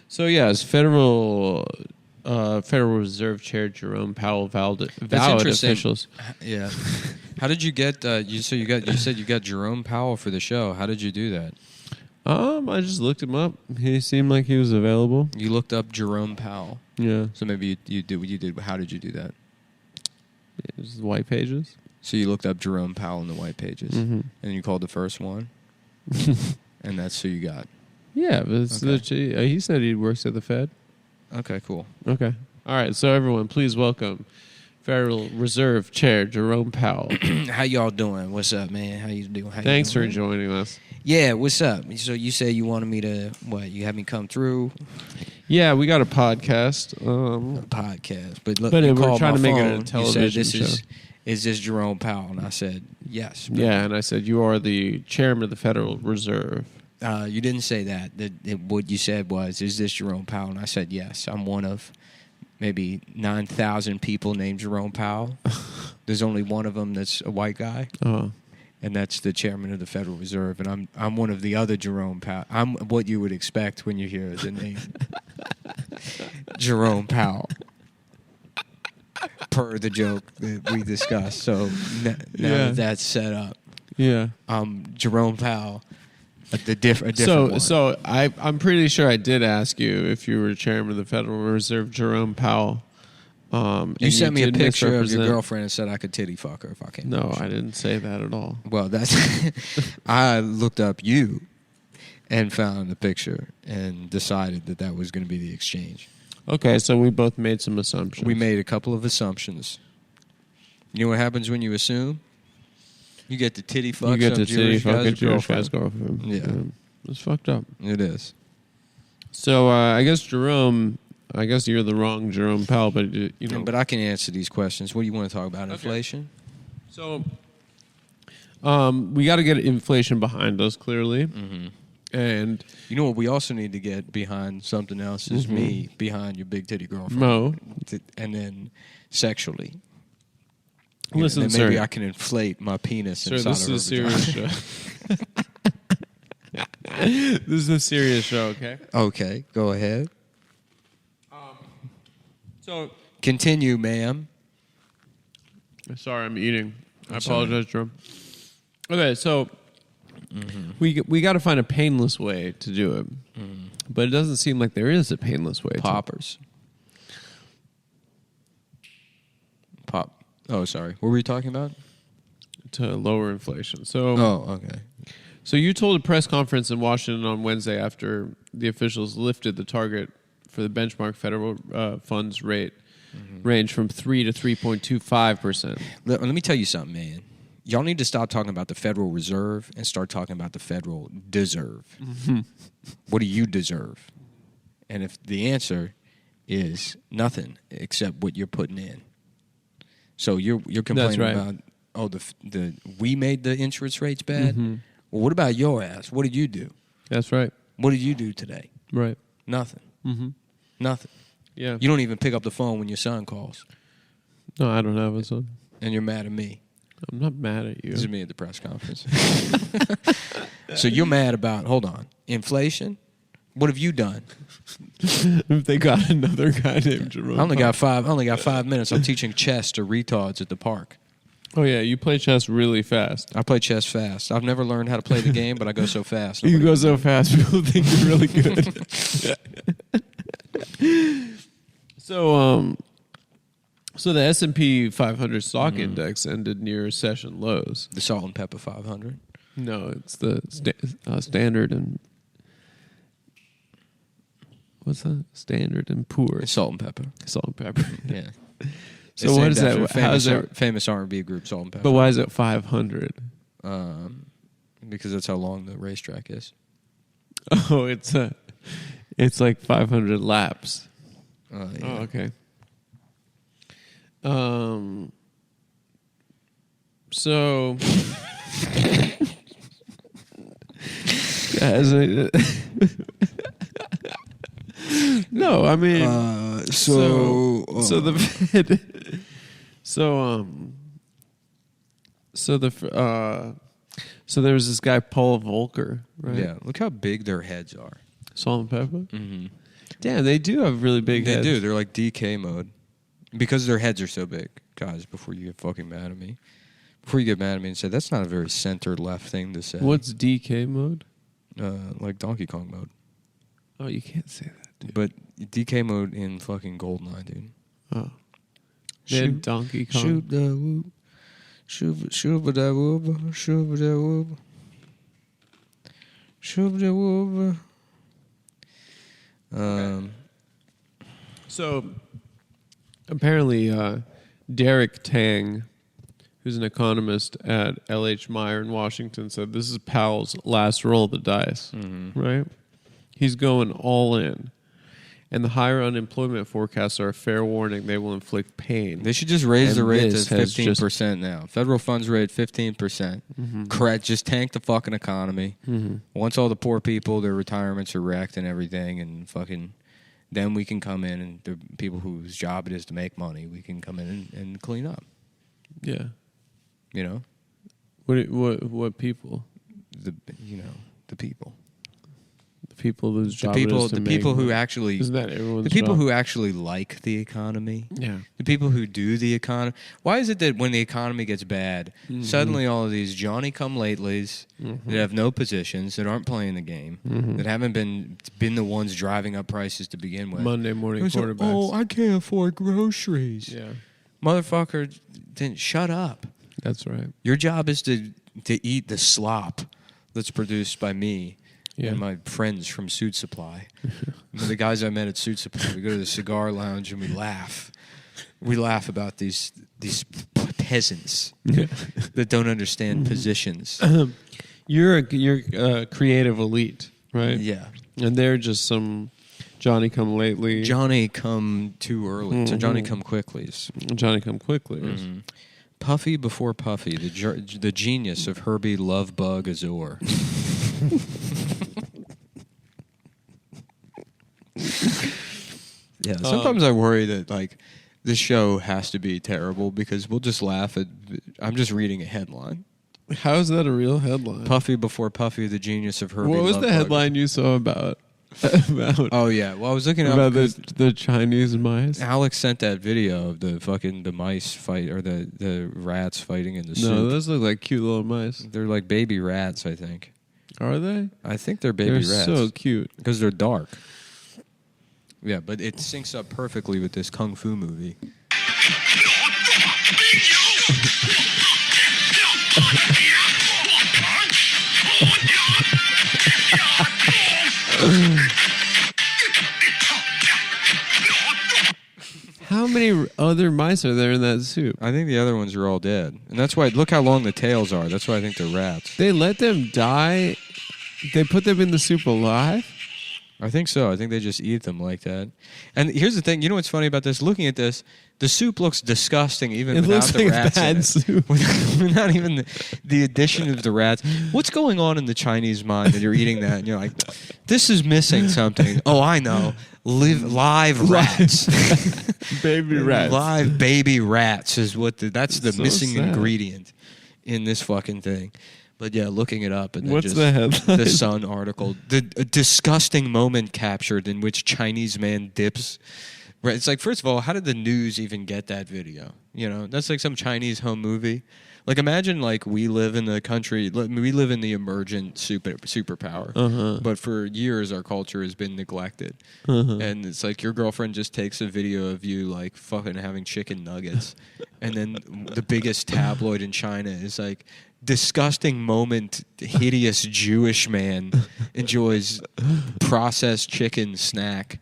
S1: So yes, Federal Reserve Chair Jerome Powell vowed
S2: interesting.
S1: officials.
S2: Yeah. How did you get? You said you got Jerome Powell for the show. How did you do that?
S1: I just looked him up. He seemed like he was available.
S2: You looked up Jerome Powell.
S1: Yeah,
S2: So maybe you did what you did. How did you do that?
S1: just white pages.
S2: So you looked up Jerome Powell in the white pages,
S1: Mm-hmm.
S2: and you called the first one, and that's who you got.
S1: Yeah, but it's he said he works at the Fed.
S2: Okay, cool.
S1: Okay. All right. So everyone, please welcome Federal Reserve Chair Jerome Powell.
S2: How y'all doing? What's up, man? How you doing?
S1: Thanks for joining us.
S2: Yeah, what's up? So you said you wanted me to what? You had me come through
S1: Yeah, we got a podcast.
S2: a podcast, but look,
S1: But
S2: you
S1: we're
S2: called
S1: trying
S2: my
S1: to make it a
S2: phone.
S1: television
S2: You said
S1: show.
S2: Is this Jerome Powell? And I said yes.
S1: Yeah, and I said you are the chairman of the Federal Reserve.
S2: You didn't say that. What you said was, is this Jerome Powell? And I said yes. I'm one of maybe 9,000 people named Jerome Powell. There's only one of them that's a white guy.
S1: Oh.
S2: And that's the chairman of the Federal Reserve, and I'm one of the other Jerome Powell. I'm what you would expect when you hear the name Jerome Powell, per the joke that we discussed. So now that that's set up,
S1: Yeah.
S2: Jerome Powell, a different one.
S1: So I'm pretty sure I did ask you if you were chairman of the Federal Reserve, Jerome Powell.
S2: You sent me a
S1: did
S2: picture of your
S1: misrepresent-
S2: girlfriend and said I could titty fuck her if I came.
S1: No, I didn't say that at all.
S2: Well, that's I looked up you and found the picture and decided that was going to be the exchange.
S1: Okay, so we both made some assumptions.
S2: We made a couple of assumptions. You know what happens when you assume? You get the titty fuck.
S1: You get
S2: some
S1: to titty fuck a
S2: guy's
S1: Jewish guy's girlfriend.
S2: Yeah.
S1: It's fucked up.
S2: It is.
S1: So I guess Jerome. I guess you're the wrong Jerome Powell, but you know.
S2: But I can answer these questions. What do you want to talk about? Inflation?
S1: So, we got to get inflation behind us, clearly.
S2: Mm-hmm.
S1: And
S2: You know what we also need to get behind something else is me behind your big titty girlfriend.
S1: Mo.
S2: And then sexually.
S1: Listen,
S2: and then maybe
S1: sir.
S2: I can inflate my penis
S1: Sir,
S2: inside
S1: this
S2: of
S1: is
S2: her
S1: a serious show. This is a serious show, okay?
S2: Okay, go ahead.
S1: So,
S2: Continue, ma'am.
S1: sorry, I'm eating. I
S2: That's
S1: apologize, Jerome. Okay, so we got to find a painless way to do it, but it doesn't seem like there is a painless way.
S2: Poppers. Pop. Oh, sorry. What were you talking about?
S1: to lower inflation. So,
S2: Oh, okay.
S1: So you told a press conference in Washington on Wednesday after the officials lifted the target for the benchmark federal funds rate range from 3 to 3.25%.
S2: Let me tell you something, man. Y'all need to stop talking about the Federal Reserve and start talking about the Federal Deserve. What do you deserve? And if the answer is nothing except what you're putting in, so you're complaining
S1: right.
S2: about the we made the interest rates bad. Well, what about your ass? What did you do?
S1: That's right.
S2: What did you do today?
S1: Right.
S2: Nothing.
S1: Mm-hmm.
S2: Nothing.
S1: Yeah.
S2: You don't even pick up the phone when your son calls,
S1: No, I don't have a son.
S2: and you're mad at me.
S1: I'm not mad at you.
S2: This is me at the press conference. So you're mad about, hold on, inflation? What have you done?
S1: If they got another guy named Jerome.
S2: I only got 5 minutes. I'm teaching chess to retards at the park.
S1: Oh, yeah. You play chess really fast.
S2: I play chess fast. I've never learned how to play the game, but I go so fast.
S1: You go so fast, people think you're really good. So the S&P 500 stock index ended near session lows.
S2: The Salt and Pepper 500.
S1: No, it's the standard and what's that? Standard and poor.
S2: It's Salt and Pepper.
S1: Salt and pepper.
S2: Yeah.
S1: So
S2: It's
S1: what
S2: named
S1: is that?
S2: after
S1: How is it?
S2: famous R&B group, Salt and Pepper.
S1: But why is it 500?
S2: Because that's how long the racetrack is.
S1: Oh, it's like 500 laps.
S2: Yeah.
S1: Oh, okay. So, guys, no, I mean, so the Fed, So so there was this guy Paul Volcker, right?
S2: Yeah, look how big their heads are.
S1: Salt and pepper.
S2: Mm-hmm.
S1: Damn, they do have really big
S2: They
S1: heads.
S2: do. They're like DK mode because their heads are so big. Guys, before you get fucking mad at me, and say that's not a very center left thing to say.
S1: What's DK mode?
S2: Like Donkey Kong mode.
S1: Oh, you can't say that, dude.
S2: But DK mode in fucking GoldenEye, dude.
S1: Oh, they had Donkey Kong.
S2: Shoot the whoop. Shoot da whoop. Shoot da whoop. Shoot da whoop.
S1: So apparently, Derek Tang, who's an economist at LH Meyer in Washington, said this is Powell's last roll of the dice.
S2: Mm-hmm.
S1: Right? He's going all in. And the higher unemployment forecasts are a fair warning they will inflict pain.
S2: They should just raise the rate to
S1: this has
S2: 15% now. Federal funds rate 15%. Correct. Just tank the fucking economy. Once all the poor people, their retirements are wrecked and everything, and fucking, then we can come in and the people whose job it is to make money, we can come in and clean up.
S1: Yeah.
S2: You know,
S1: What people?
S2: the people.
S1: The people whose
S2: The
S1: job
S2: people,
S1: it is to
S2: the
S1: make
S2: people who
S1: money.
S2: actually,
S1: Isn't that everyone's
S2: the people
S1: job?
S2: who actually like the economy.
S1: Yeah.
S2: The people who do the economy. Why is it that when the economy gets bad, suddenly all of these Johnny-come-latelys that have no positions, that aren't playing the game, that haven't been the ones driving up prices to begin with.
S1: Monday morning
S2: It's like,
S1: quarterbacks.
S2: oh, I can't afford groceries.
S1: Yeah.
S2: Motherfucker, then shut up.
S1: That's right.
S2: Your job is to eat the slop that's produced by me.
S1: Yeah.
S2: And my friends from Suit Supply. The guys I met at Suit Supply. We go to the cigar lounge and we laugh. We laugh about these peasants that don't understand positions.
S1: You're a creative elite, right?
S2: Yeah.
S1: And they're just some Johnny come lately.
S2: Johnny come too early. So Johnny come quicklies.
S1: Johnny come quickly.
S2: Puffy before Puffy, the genius of Herbie Lovebug Azor. Yeah, sometimes I worry that like this show has to be terrible because we'll just laugh at. I'm just reading a headline.
S1: How is that a real headline?
S2: Puffy before Puffy, the genius of Herbie.
S1: What was
S2: Lovebug.
S1: the headline you saw about?
S2: Oh yeah, well I was looking
S1: about
S2: up
S1: the Chinese mice.
S2: Alex sent that video of the mice fight or the rats fighting in the
S1: No,
S2: soup.
S1: those look like cute little mice.
S2: They're like baby rats, I think.
S1: Are they?
S2: I think they're baby
S1: They're
S2: rats.
S1: so cute.
S2: Because they're dark. Yeah, but it syncs up perfectly with this kung fu movie.
S1: How many other mice are there in that soup?
S2: I think the other ones are all dead. And that's why, look how long the tails are. That's why I think they're rats.
S1: They let them die? They put them in the soup alive?
S2: I think so. I think they just eat them like that. And here's the thing. You know what's funny about this? Looking at this, the soup looks disgusting even
S1: It
S2: without
S1: looks
S2: the
S1: like
S2: rats
S1: bad
S2: in it.
S1: soup.
S2: Without even the addition of the rats. What's going on in the Chinese mind that you're eating that and you're like, this is missing something. Oh, I know. Live rats.
S1: Baby rats.
S2: Live baby rats is what that's the
S1: So
S2: missing
S1: sad.
S2: ingredient in this fucking thing. But yeah, looking it up and then
S1: What's
S2: just
S1: the headline?
S2: the Sun article, a disgusting moment captured in which Chinese man dips. Right, it's like, first of all, how did the news even get that video? You know, that's like some Chinese home movie. Like, imagine like we live in the country, we live in the emergent superpower, but for years our culture has been neglected, and it's like your girlfriend just takes a video of you like fucking having chicken nuggets, and then the biggest tabloid in China is like, disgusting moment, hideous Jewish man enjoys processed chicken snack.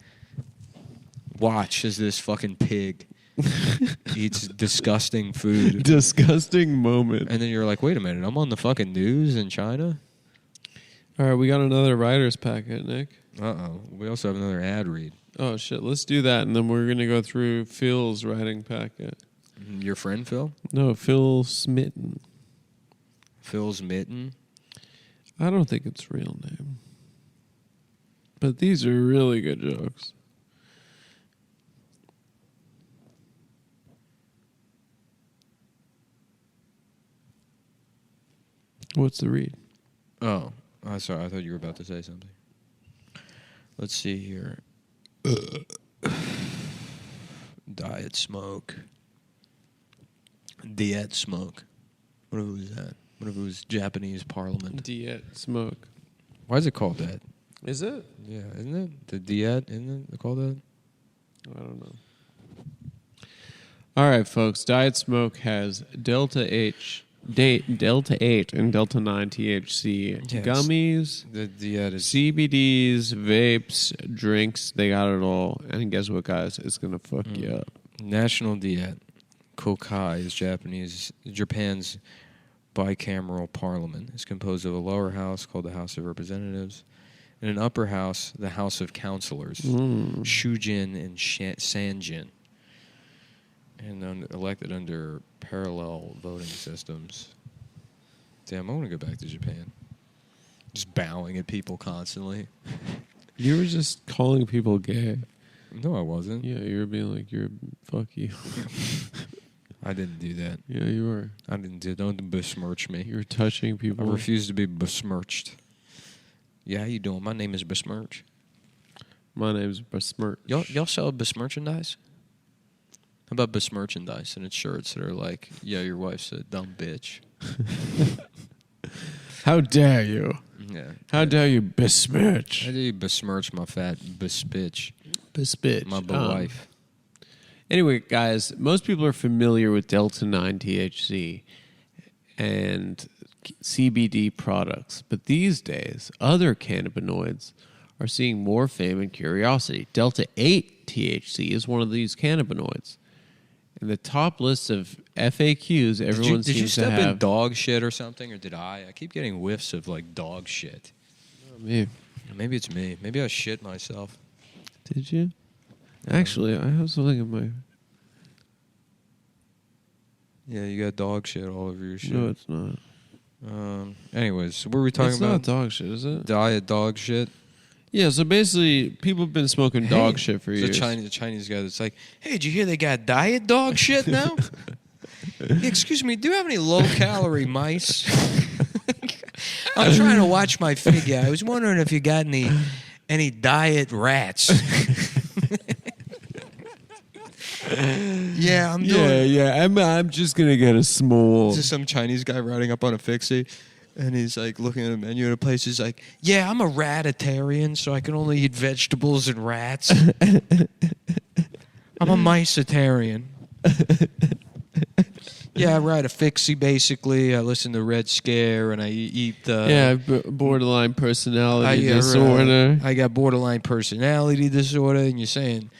S2: Watch as this fucking pig eats disgusting food.
S1: Disgusting moment.
S2: And then you're like, wait a minute, I'm on the fucking news in China?
S1: All right, we got another writer's packet, Nick.
S2: Uh-oh. We also have another ad read.
S1: Oh, shit. Let's do that, and then we're going to go through Phil's writing packet.
S2: Your friend, Phil?
S1: No, Phil Smitten.
S2: Phil's Mitten?
S1: I don't think it's real name. But these are really good jokes. What's the read?
S2: Oh, sorry. I thought you were about to say something. Let's see here. Diet smoke. Diet smoke. What if it was that? What if it was Japanese parliament?
S1: Diet smoke.
S2: Why is it called that?
S1: Is it?
S2: Yeah, isn't it? The diet, isn't it called that?
S1: I don't know. All right, folks. Diet Smoke has Delta 8 and Delta 9 THC
S2: Yes.
S1: gummies,
S2: The diet is...
S1: CBDs, vapes, drinks. They got it all. And guess what, guys? It's going to fuck you up.
S2: National Diet. Kokai is Japan's bicameral parliament. It's composed of a lower house called the House of Representatives and an upper house, the House of Councilors, Shujin and Sanjin, and elected under parallel voting systems. Damn, I want to go back to Japan. Just bowing at people constantly.
S1: You were just calling people gay.
S2: No, I wasn't.
S1: Yeah, you were being like, fuck you.
S2: I didn't do that.
S1: Yeah, you were.
S2: I didn't do. Don't besmirch me.
S1: You were touching
S2: I
S1: people.
S2: refuse to be besmirched. Yeah, how you doing? My name is Besmirch.
S1: My name's Besmirch.
S2: Y'all sell besmerchandise? How about besmerchandise? And it's shirts that are like, yeah, your wife's a dumb bitch.
S1: How dare you?
S2: Yeah.
S1: How dare you besmirch?
S2: How do you besmirch my fat bitch?
S1: Besmirch.
S2: My wife.
S1: Anyway, guys, most people are familiar with Delta 9 THC and CBD products, but these days, other cannabinoids are seeing more fame and curiosity. Delta 8 THC is one of these cannabinoids. In the top list of FAQs, everyone
S2: Did you
S1: seems to
S2: step
S1: have...
S2: in dog shit or something, or did I? I keep getting whiffs of like dog shit.
S1: Me.
S2: Maybe it's me. Maybe I shit myself.
S1: Did you? Actually, I have something in my...
S2: Yeah, you got dog shit all over your shit.
S1: No, it's not.
S2: Anyways, what were we talking
S1: It's
S2: about?
S1: not dog shit, is it?
S2: Diet dog shit.
S1: Yeah, so basically, people have been smoking dog shit for years.
S2: It's a Chinese guy that's like, hey, did you hear they got diet dog shit now? Hey, excuse me, do you have any low-calorie mice? I'm trying to watch my figure. I was wondering if you got any diet rats. Yeah, I'm doing...
S1: Yeah, I'm just going to get a small...
S2: This is some Chinese guy riding up on a fixie, and he's like looking at a menu at a place. He's like, yeah, I'm a ratitarian, so I can only eat vegetables and rats. I'm a micetarian. Yeah, I ride a fixie, basically. I listen to Red Scare, and I eat...
S1: borderline personality disorder.
S2: I got borderline personality disorder, and you're saying...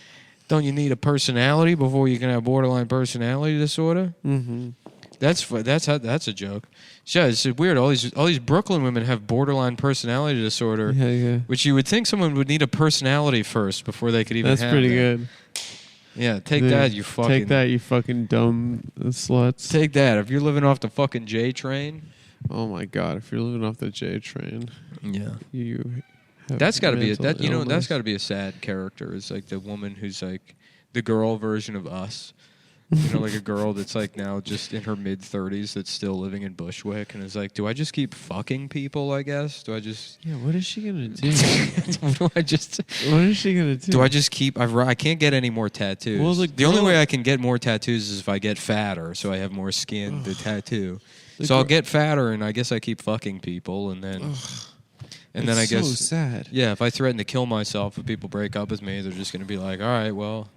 S2: Don't you need a personality before you can have borderline personality disorder?
S1: Mm-hmm.
S2: That's a joke. Yeah, it's weird. All these Brooklyn women have borderline personality disorder,
S1: Yeah.
S2: which you would think someone would need a personality first before they could even.
S1: That's
S2: have
S1: pretty
S2: that.
S1: good.
S2: Yeah, take that, you fucking.
S1: Take that, you fucking dumb sluts.
S2: Take that. If you're living off the fucking J train.
S1: Oh my god! If you're living off the J train,
S2: Yeah,
S1: you.
S2: That's got to be that's
S1: illness.
S2: got to be a sad character. It's like the woman who's like the girl version of us. You know, like a girl that's like now just in her mid-30s that's still living in Bushwick and is like, do I just keep fucking people, I guess? Do I just...
S1: Yeah, what is she going to do?
S2: What
S1: is she going to do?
S2: Do I just keep... I can't get any more tattoos.
S1: Well,
S2: the only way I can get more tattoos is if I get fatter, so I have more skin to tattoo. So I'll get fatter, and I guess I keep fucking people, and then... And then I guess...
S1: so sad.
S2: Yeah, if I threaten to kill myself if people break up with me, they're just going to be like, all right, well...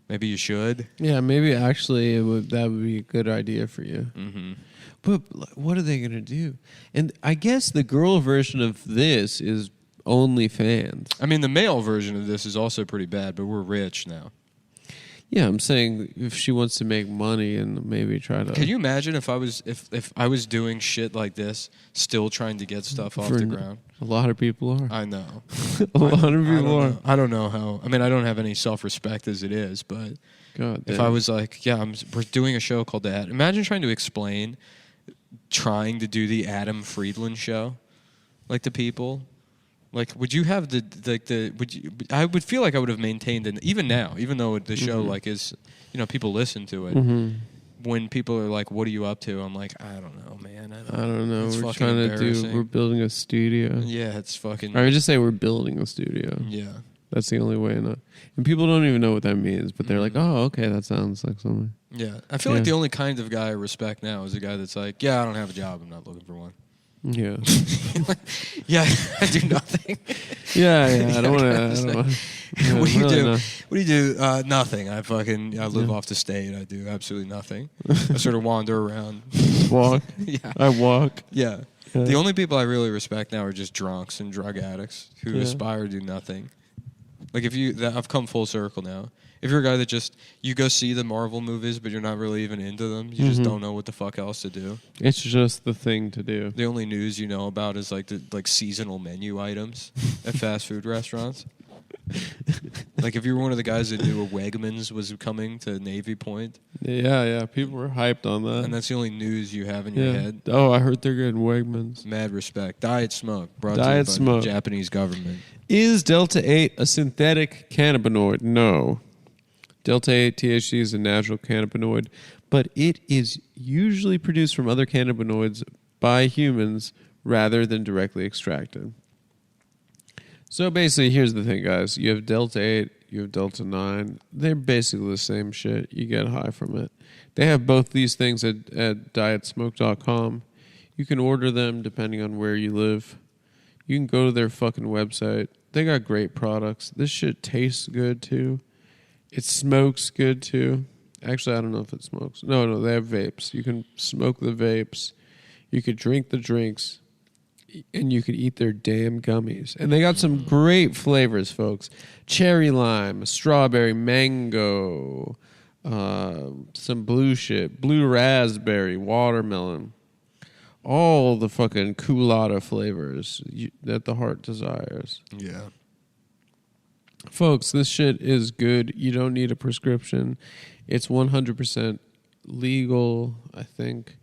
S2: Maybe you should.
S1: Yeah, maybe actually that would be a good idea for you.
S2: Mm-hmm.
S1: But what are they going to do? And I guess the girl version of this is OnlyFans.
S2: I mean, the male version of this is also pretty bad, but we're rich now.
S1: Yeah, I'm saying if she wants to make money and maybe try to...
S2: Can you imagine if I was doing shit like this, still trying to get stuff off the ground?
S1: A lot of people are.
S2: I know.
S1: A lot of people are.
S2: I don't know how. I mean, I don't have any self-respect as it is, but
S1: God
S2: if
S1: damn.
S2: I was like, we're doing a show called that. Imagine trying to explain trying to do the Adam Friedland show, like to people. Like, would you have I would feel like I would have maintained even now, even though the show like is, people listen to it.
S1: Mm-hmm.
S2: when people are like, "What are you up to?" I'm like, I don't know, man.
S1: I don't know.
S2: It's
S1: We're
S2: fucking
S1: trying to
S2: embarrassing.
S1: we're building a studio.
S2: Yeah, it's fucking.
S1: I would just say we're building a studio.
S2: Yeah.
S1: That's the only way. And people don't even know what that means, but they're like, oh, okay, that sounds like something.
S2: Yeah. I feel like the only kind of guy I respect now is a guy that's like, yeah, I don't have a job. I'm not looking for one.
S1: Yeah.
S2: Yeah, I do nothing.
S1: Yeah. I don't want to.
S2: What do you do?
S1: Not.
S2: What do you do? Nothing. I live off the state. I do absolutely nothing. I sort of wander around.
S1: Walk.
S2: Yeah.
S1: I walk.
S2: Yeah. The only people I really respect now are just drunks and drug addicts who aspire to do nothing. Like I've come full circle now. If you're a guy that you go see the Marvel movies, but you're not really even into them, you just don't know what the fuck else to do.
S1: It's just the thing to do.
S2: The only news you know about is like seasonal menu items at fast food restaurants. Like if you were one of the guys that knew a Wegmans was coming to Navy Point.
S1: Yeah. People were hyped on that.
S2: And that's the only news you have in your head.
S1: Oh, I heard they're getting Wegmans.
S2: Mad respect. Diet Smoke. Brought
S1: Diet
S2: to you by
S1: Smoke.
S2: the Japanese government.
S1: Is Delta-8 a synthetic cannabinoid? No. Delta-8 THC is a natural cannabinoid, but it is usually produced from other cannabinoids by humans rather than directly extracted. So basically, here's the thing, guys. You have Delta-8, you have Delta-9. They're basically the same shit. You get high from it. They have both these things at dietsmoke.com. You can order them depending on where you live. You can go to their fucking website. They got great products. This shit tastes good, too. It smokes good, too. Actually, I don't know if it smokes. No, they have vapes. You can smoke the vapes. You could drink the drinks. And you could eat their damn gummies. And they got some great flavors, folks. Cherry lime, strawberry, mango, some blue shit, blue raspberry, watermelon. All the fucking culotta flavors that the heart desires.
S2: Yeah.
S1: Folks, this shit is good. You don't need a prescription. It's 100% legal, I think.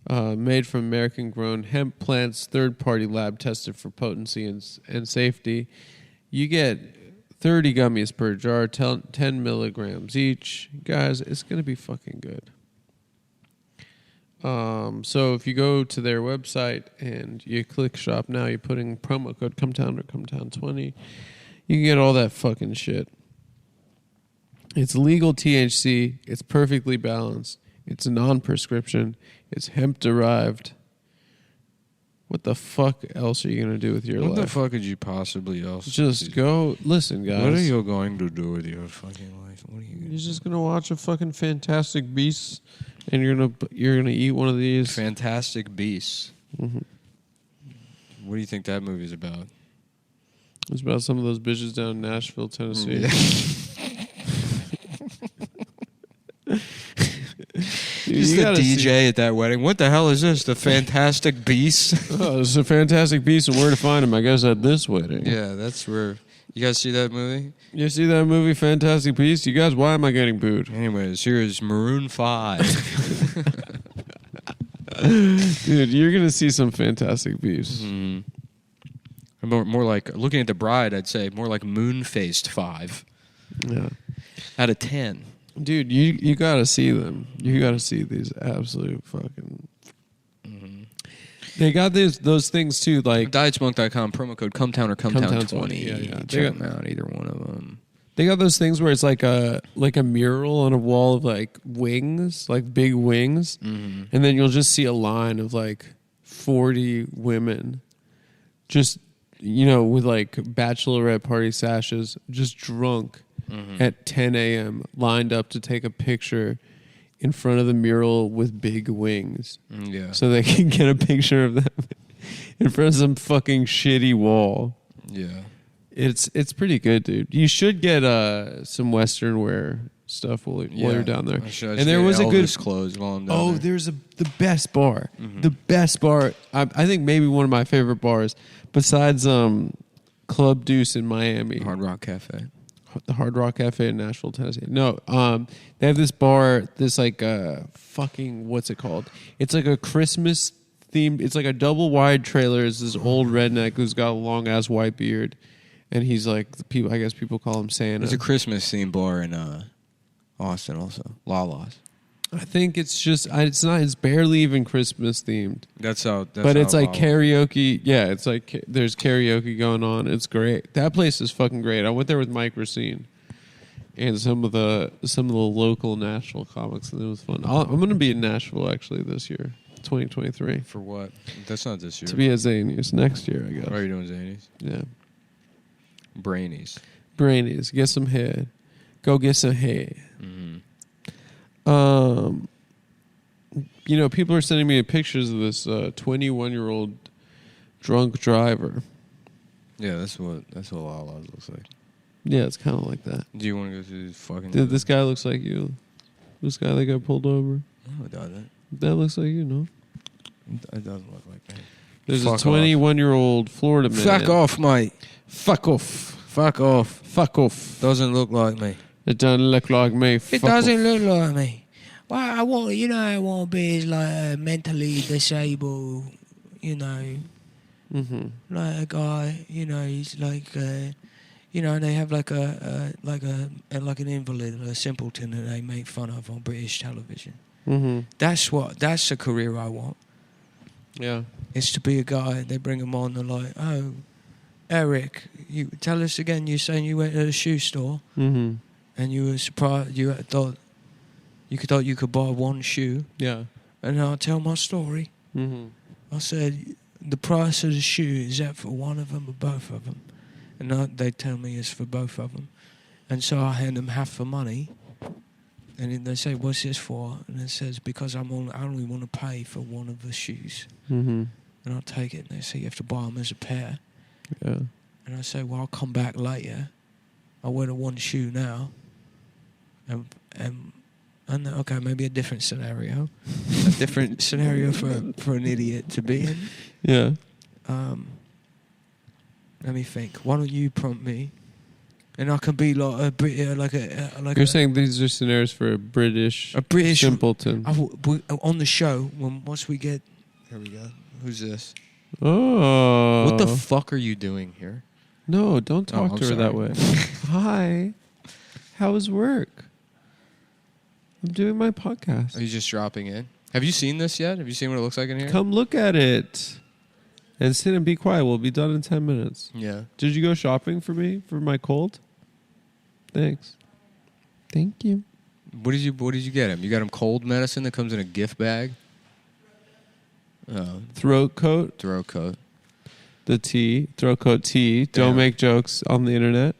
S1: Made from American-grown hemp plants, third-party lab tested for potency and safety. You get 30 gummies per jar, 10 milligrams each. Guys, it's going to be fucking good. So if you go to their website and you click shop now, you're putting promo code Cumtown or Cumtown20, you can get all that fucking shit. It's legal THC. It's perfectly balanced. It's non-prescription. It's hemp-derived. What the fuck else are you going to do with your life?
S2: What the fuck could you possibly else
S1: Just go... Listen, guys.
S2: What are you going to do with your fucking life? What are you
S1: You're just going to watch a fucking Fantastic Beasts, and you're gonna eat one of these.
S2: Fantastic Beasts.
S1: Mm-hmm.
S2: What do you think that movie's about?
S1: It's about some of those bitches down in Nashville, Tennessee. Dude,
S2: Just
S1: you
S2: the
S1: gotta
S2: DJ at that wedding. What the hell is this? The Fantastic Beasts?
S1: Oh, it's a Fantastic Beast, and where to find him? I guess at this wedding.
S2: Yeah, that's where... You guys see that movie?
S1: You see that movie, Fantastic Beast? You guys, why am I getting booed?
S2: Anyways, here's Maroon 5.
S1: Dude, you're going to see some Fantastic Beasts.
S2: Mm. More like... Looking at the bride, I'd say more like Moon-Faced 5.
S1: Yeah.
S2: Out of 10.
S1: Dude, you got to see them. You got to see these absolute fucking...
S2: Mm-hmm.
S1: They got those things, too, like...
S2: Dietsmoke.com, promo code Cumtown or Cumtown20.
S1: Yeah.
S2: Check them out, either one of them.
S1: They got those things where it's like a mural on a wall of like wings, like big wings,
S2: Mm-hmm.
S1: and then you'll just see a line of like 40 women, just with like bachelorette party sashes, just drunk at 10 a.m. lined up to take a picture in front of the mural with big wings,
S2: Yeah.
S1: so they can get a picture of them in front of some fucking shitty wall.
S2: Yeah.
S1: It's pretty good, dude. You should get some Western wear stuff while you're down there.
S2: And there was a good clothes while I'm down there.
S1: There's the best bar. Mm-hmm. The best bar. I think maybe one of my favorite bars besides Club Deuce in Miami.
S2: Hard Rock Cafe.
S1: The Hard Rock Cafe in Nashville, Tennessee. No, they have this bar. This like fucking what's it called? It's like a Christmas themed. It's like a double wide trailer. It's this old redneck who's got a long ass white beard. And he's like, I guess people call him Santa.
S2: There's a Christmas themed bar in Austin also. Lala's.
S1: I think it's just it's not. It's barely even Christmas themed.
S2: That's how.
S1: But it's like karaoke. Yeah, it's like there's karaoke going on. It's great. That place is fucking great. I went there with Mike Racine and some of the local Nashville comics, and it was fun. I'm going to be in Nashville actually this year, 2023.
S2: For what? That's not this year.
S1: To be at Zanies next year, I guess.
S2: What are you doing, Zanies?
S1: Yeah.
S2: Brainies.
S1: Get some head. Go get some head.
S2: Mm-hmm.
S1: People are sending me pictures of this 21-year-old drunk driver.
S2: Yeah, that's what Lala's looks like.
S1: Yeah, it's kind of like that.
S2: Do you want to go through this fucking...
S1: Dude, this guy looks like you. This guy that got pulled over.
S2: Oh, it doesn't.
S1: That looks like you, no?
S2: It doesn't look like me.
S1: There's a 21-year-old Florida man.
S2: Fuck off, mate.
S1: Fuck off.
S2: Fuck off.
S1: Fuck off.
S2: Doesn't look like me.
S1: It doesn't look like me.
S3: It doesn't look like me. Well, I want to be as like mentally disabled,
S1: Mm-hmm.
S3: like a guy, he's like, they have like an invalid, a simpleton that they make fun of on British television.
S1: Mm-hmm.
S3: That's the career I want.
S1: Yeah.
S3: It's to be a guy. They bring him on. They're like, oh, Eric, you tell us again. You're saying you went to a shoe store
S1: Mm-hmm.
S3: and you were surprised. You thought you could buy one shoe.
S1: Yeah.
S3: And I'll tell my story.
S1: Mm-hmm.
S3: I said, the price of the shoe, is that for one of them or both of them? And they tell me it's for both of them. And so I hand them half the money. And then they say, what's this for? And it says, because I only want to pay for one of the shoes.
S1: Mm-hmm.
S3: And I'll take it. And they say, you have to buy them as a pair.
S1: Yeah.
S3: And I say, well, I'll come back later. I'll wear the one shoe now. And okay, maybe a different scenario. A different scenario for an idiot to be in.
S1: Yeah.
S3: Let me think. Why don't you prompt me? And I can be like a Brit,
S1: You're saying these are scenarios for a British simpleton.
S3: On the show, once we get... Here we go. Who's this?
S1: Oh.
S2: What the fuck are you doing here?
S1: No, don't talk to her
S2: sorry.
S1: that way. Hi. How was work? I'm doing my podcast.
S2: Are you just dropping in? Have you seen this yet? Have you seen what it looks like in here?
S1: Come look at it. And sit and be quiet. We'll be done in 10 minutes.
S2: Yeah.
S1: Did you go shopping for me for my cold? Thanks. Thank you.
S2: What did you get him? You got him cold medicine that comes in a gift bag?
S1: Throat coat.
S2: Throat coat.
S1: The tea. Throat coat tea. Don't
S2: Yeah.
S1: make jokes on the internet.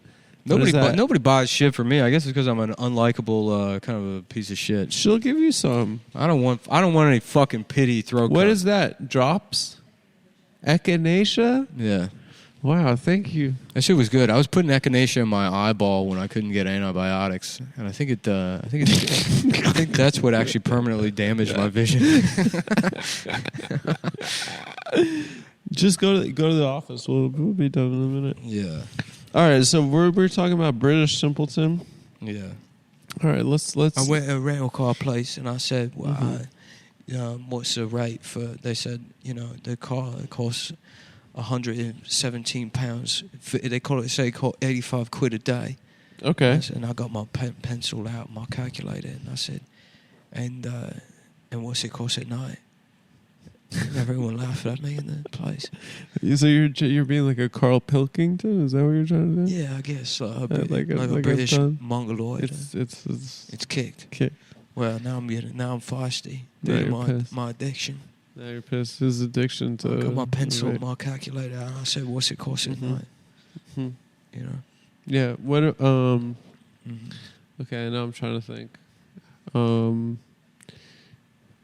S2: Nobody buys shit for me. I guess it's because I'm an unlikable kind of a piece of shit.
S1: She'll give you some.
S2: I don't want any fucking pity throat
S1: What
S2: coat.
S1: is that? Drops? Echinacea?
S2: Yeah.
S1: Wow, thank you.
S2: That shit was good. I was putting echinacea in my eyeball when I couldn't get antibiotics, and I think I think that's what actually permanently damaged my vision.
S1: Just go to the office. We'll be done in a minute.
S2: Yeah.
S1: All right, so we're talking about British simpleton.
S2: Yeah.
S1: All right, let's.
S3: I went to a rental car place and I said, well, what's the rate for... They said, the car costs £117. They call it 85 quid a day.
S1: Okay.
S3: And I got my pencil out, my calculator, and I said, and what's it cost at night? And everyone laughed at me in the place.
S1: So you're being like a Carl Pilkington? Is that what you're trying to do?
S3: Yeah, I guess like a
S1: like
S3: British
S1: a
S3: mongoloid.
S1: It's
S3: kicked.
S1: kicked.
S3: Well, now I'm feisty.
S1: Now
S3: Due
S1: you're
S3: to
S1: pissed.
S3: my addiction.
S1: Now you're pissed. His addiction to.
S3: I got my pencil,
S1: right.
S3: my calculator, and I said, "What's it cost at night?"
S1: Mm-hmm. Yeah. What? Okay. Now I'm trying to think.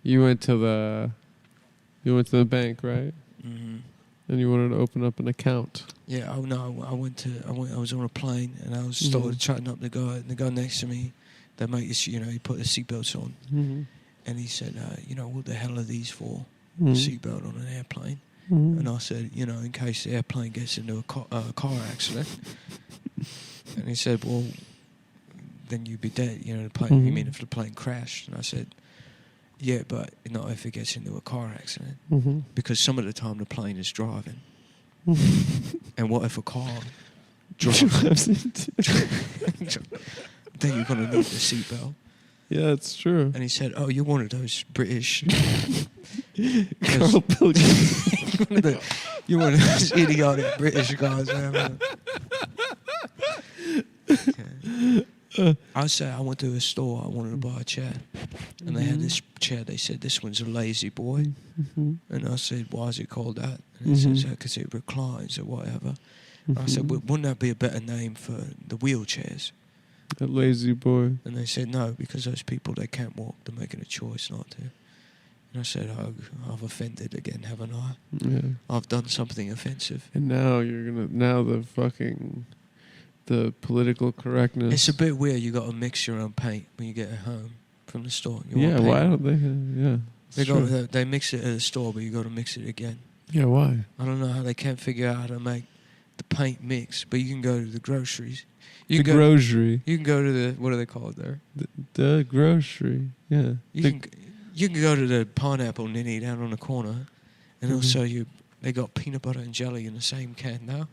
S1: You went to the bank, right?
S3: Mm-hmm.
S1: And you wanted to open up an account.
S3: Yeah. Oh no. I was on a plane and I was started chatting up the guy. And the guy next to me, they make this. He put the seatbelts on, and he said, what the hell are these for? Seatbelt on an airplane. And I said, in case the airplane gets into a car accident. And he said, well, then you'd be dead. The plane. You mean if the plane crashed? And I said, yeah, but not if it gets into a car accident. Because some of the time the plane is driving. And what if a car drives into... Then you're going to need the seatbelt.
S1: Yeah, it's true.
S2: And he said, "Oh, you're one of those British."
S1: Carl Pilkington.
S2: You're one of those idiotic British guys. I said I went to a store. I wanted to buy a chair, and they had this chair. They said this one's a lazy boy, and I said, "Why is it called that?" And they said, "Because it reclines or whatever." I said, "Wouldn't that be a better name for the wheelchairs?"
S1: A lazy boy.
S2: And they said, "No, because those people, they can't walk. They're making a choice not to." And I said, I've offended again, haven't I?
S1: Yeah.
S2: I've done something offensive.
S1: And now the political correctness.
S2: It's a bit weird. You got to mix your own paint when you get it home from the store.
S1: Yeah, why don't they? Yeah.
S2: They mix it at the store, but you got to mix it again.
S1: Yeah, why?
S2: I don't know how they can't figure out how to make the paint mix, but you can go to the groceries.
S1: The grocery.
S2: You can go to the, what do they call it there?
S1: The grocery. Yeah.
S2: You can go to the pineapple ninny down on the corner, and they'll sell you. They got peanut butter and jelly in the same can now.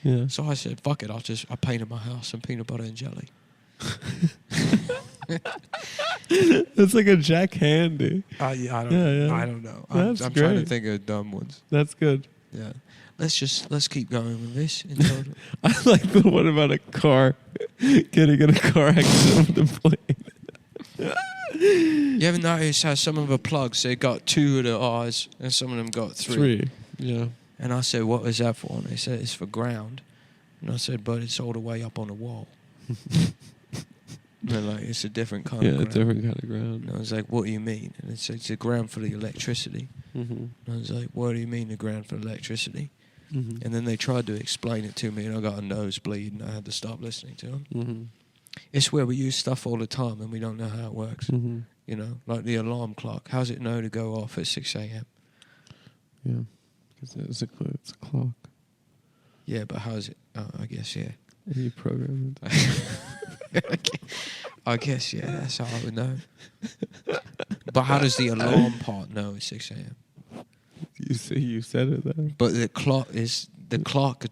S1: Yeah.
S2: So I said, "Fuck it! I painted my house in peanut butter and jelly."
S1: That's like a Jack Handy.
S2: I don't know. I'm
S1: That's
S2: trying to
S1: great.
S2: think of dumb ones.
S1: That's good.
S2: Yeah. Let's keep going with this. In total.
S1: I like the one about a car getting in a car accident with a plane.
S2: You ever notice how some of the plugs, they got 2 of the R's and some of them got 3?
S1: Yeah.
S2: And I said, "What is that for?" And they said, "It's for ground." And I said, "But it's all the way up on the wall." They're like, "It's a different kind of ground."
S1: Yeah, a different kind of ground.
S2: And I was like, "What do you mean?" And it's the ground for the electricity.
S1: Mm-hmm.
S2: And I was like, "What do you mean the ground for electricity?"
S1: Mm-hmm.
S2: And then they tried to explain it to me, and I got a nosebleed, and I had to stop listening to them.
S1: Mm-hmm.
S2: It's where we use stuff all the time, and we don't know how it works.
S1: Mm-hmm.
S2: You know, like the alarm clock. How's it know to go off at 6 a.m.?
S1: Yeah, because it's a clock.
S2: Yeah, but how's it? I guess, yeah.
S1: And you program it.
S2: I guess, yeah, that's how I would know. But how does the alarm part know it's 6 a.m.?
S1: You said it though.
S2: But the clock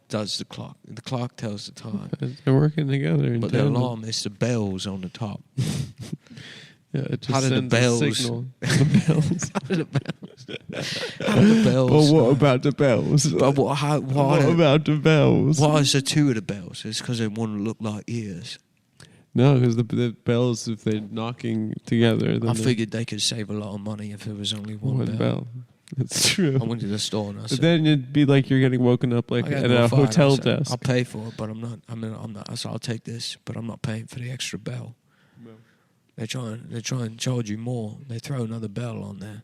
S2: does the clock. The clock tells the time.
S1: They're working together.
S2: But the alarm is the bells on the top.
S1: Yeah, it just
S2: How do the
S1: sends
S2: bells?
S1: a signal. The bells.
S2: How do the bells?
S1: But what about the bells?
S2: But what
S1: about the bells?
S2: Why is there 2 of the bells? It's because they want to look like ears.
S1: No, because the bells, if they're knocking together, then
S2: I figured they could save a lot of money if there was only one
S1: bell. That's true.
S2: I went to the store and I said,
S1: But then it'd be like you're getting woken up like
S2: I got
S1: at
S2: no
S1: a
S2: fire.
S1: hotel
S2: I said,
S1: desk.
S2: I'll pay for it, but I'm not. I said, I'll take this, but I'm not paying for the extra bell.
S1: No.
S2: They try and charge you more. They throw another bell on there.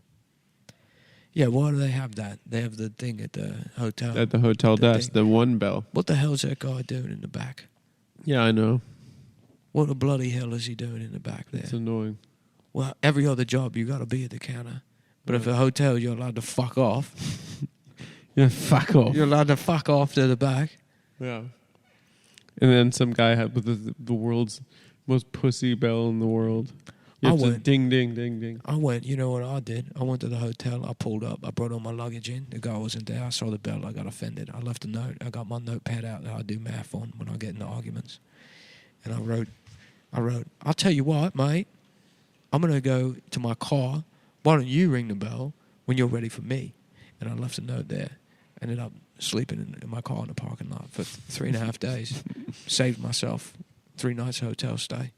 S2: Yeah, why do they have that? They have the thing at the hotel.
S1: At the hotel desk, the one bell.
S2: What the hell's that guy doing in the back?
S1: Yeah, I know.
S2: What the bloody hell is he doing in the back there?
S1: It's annoying.
S2: Well, every other job you got to be at the counter, but if a hotel you're allowed to fuck off.
S1: Yeah, fuck off.
S2: You're allowed to fuck off to the back.
S1: Yeah. And then some guy had with the world's most pussy bell in the world. You have to ding, ding, ding, ding.
S2: I went, you know what I did? I went to the hotel. I pulled up. I brought all my luggage in. The guy wasn't there. I saw the bell. I got offended. I left a note. I got my notepad out that I do math on when I get into arguments. And I wrote, I'll tell you what, mate. I'm going to go to my car. Why don't you ring the bell when you're ready for me? And I left a note there. Ended up sleeping in my car in the parking lot for 3.5 days. Saved myself 3 nights hotel stay.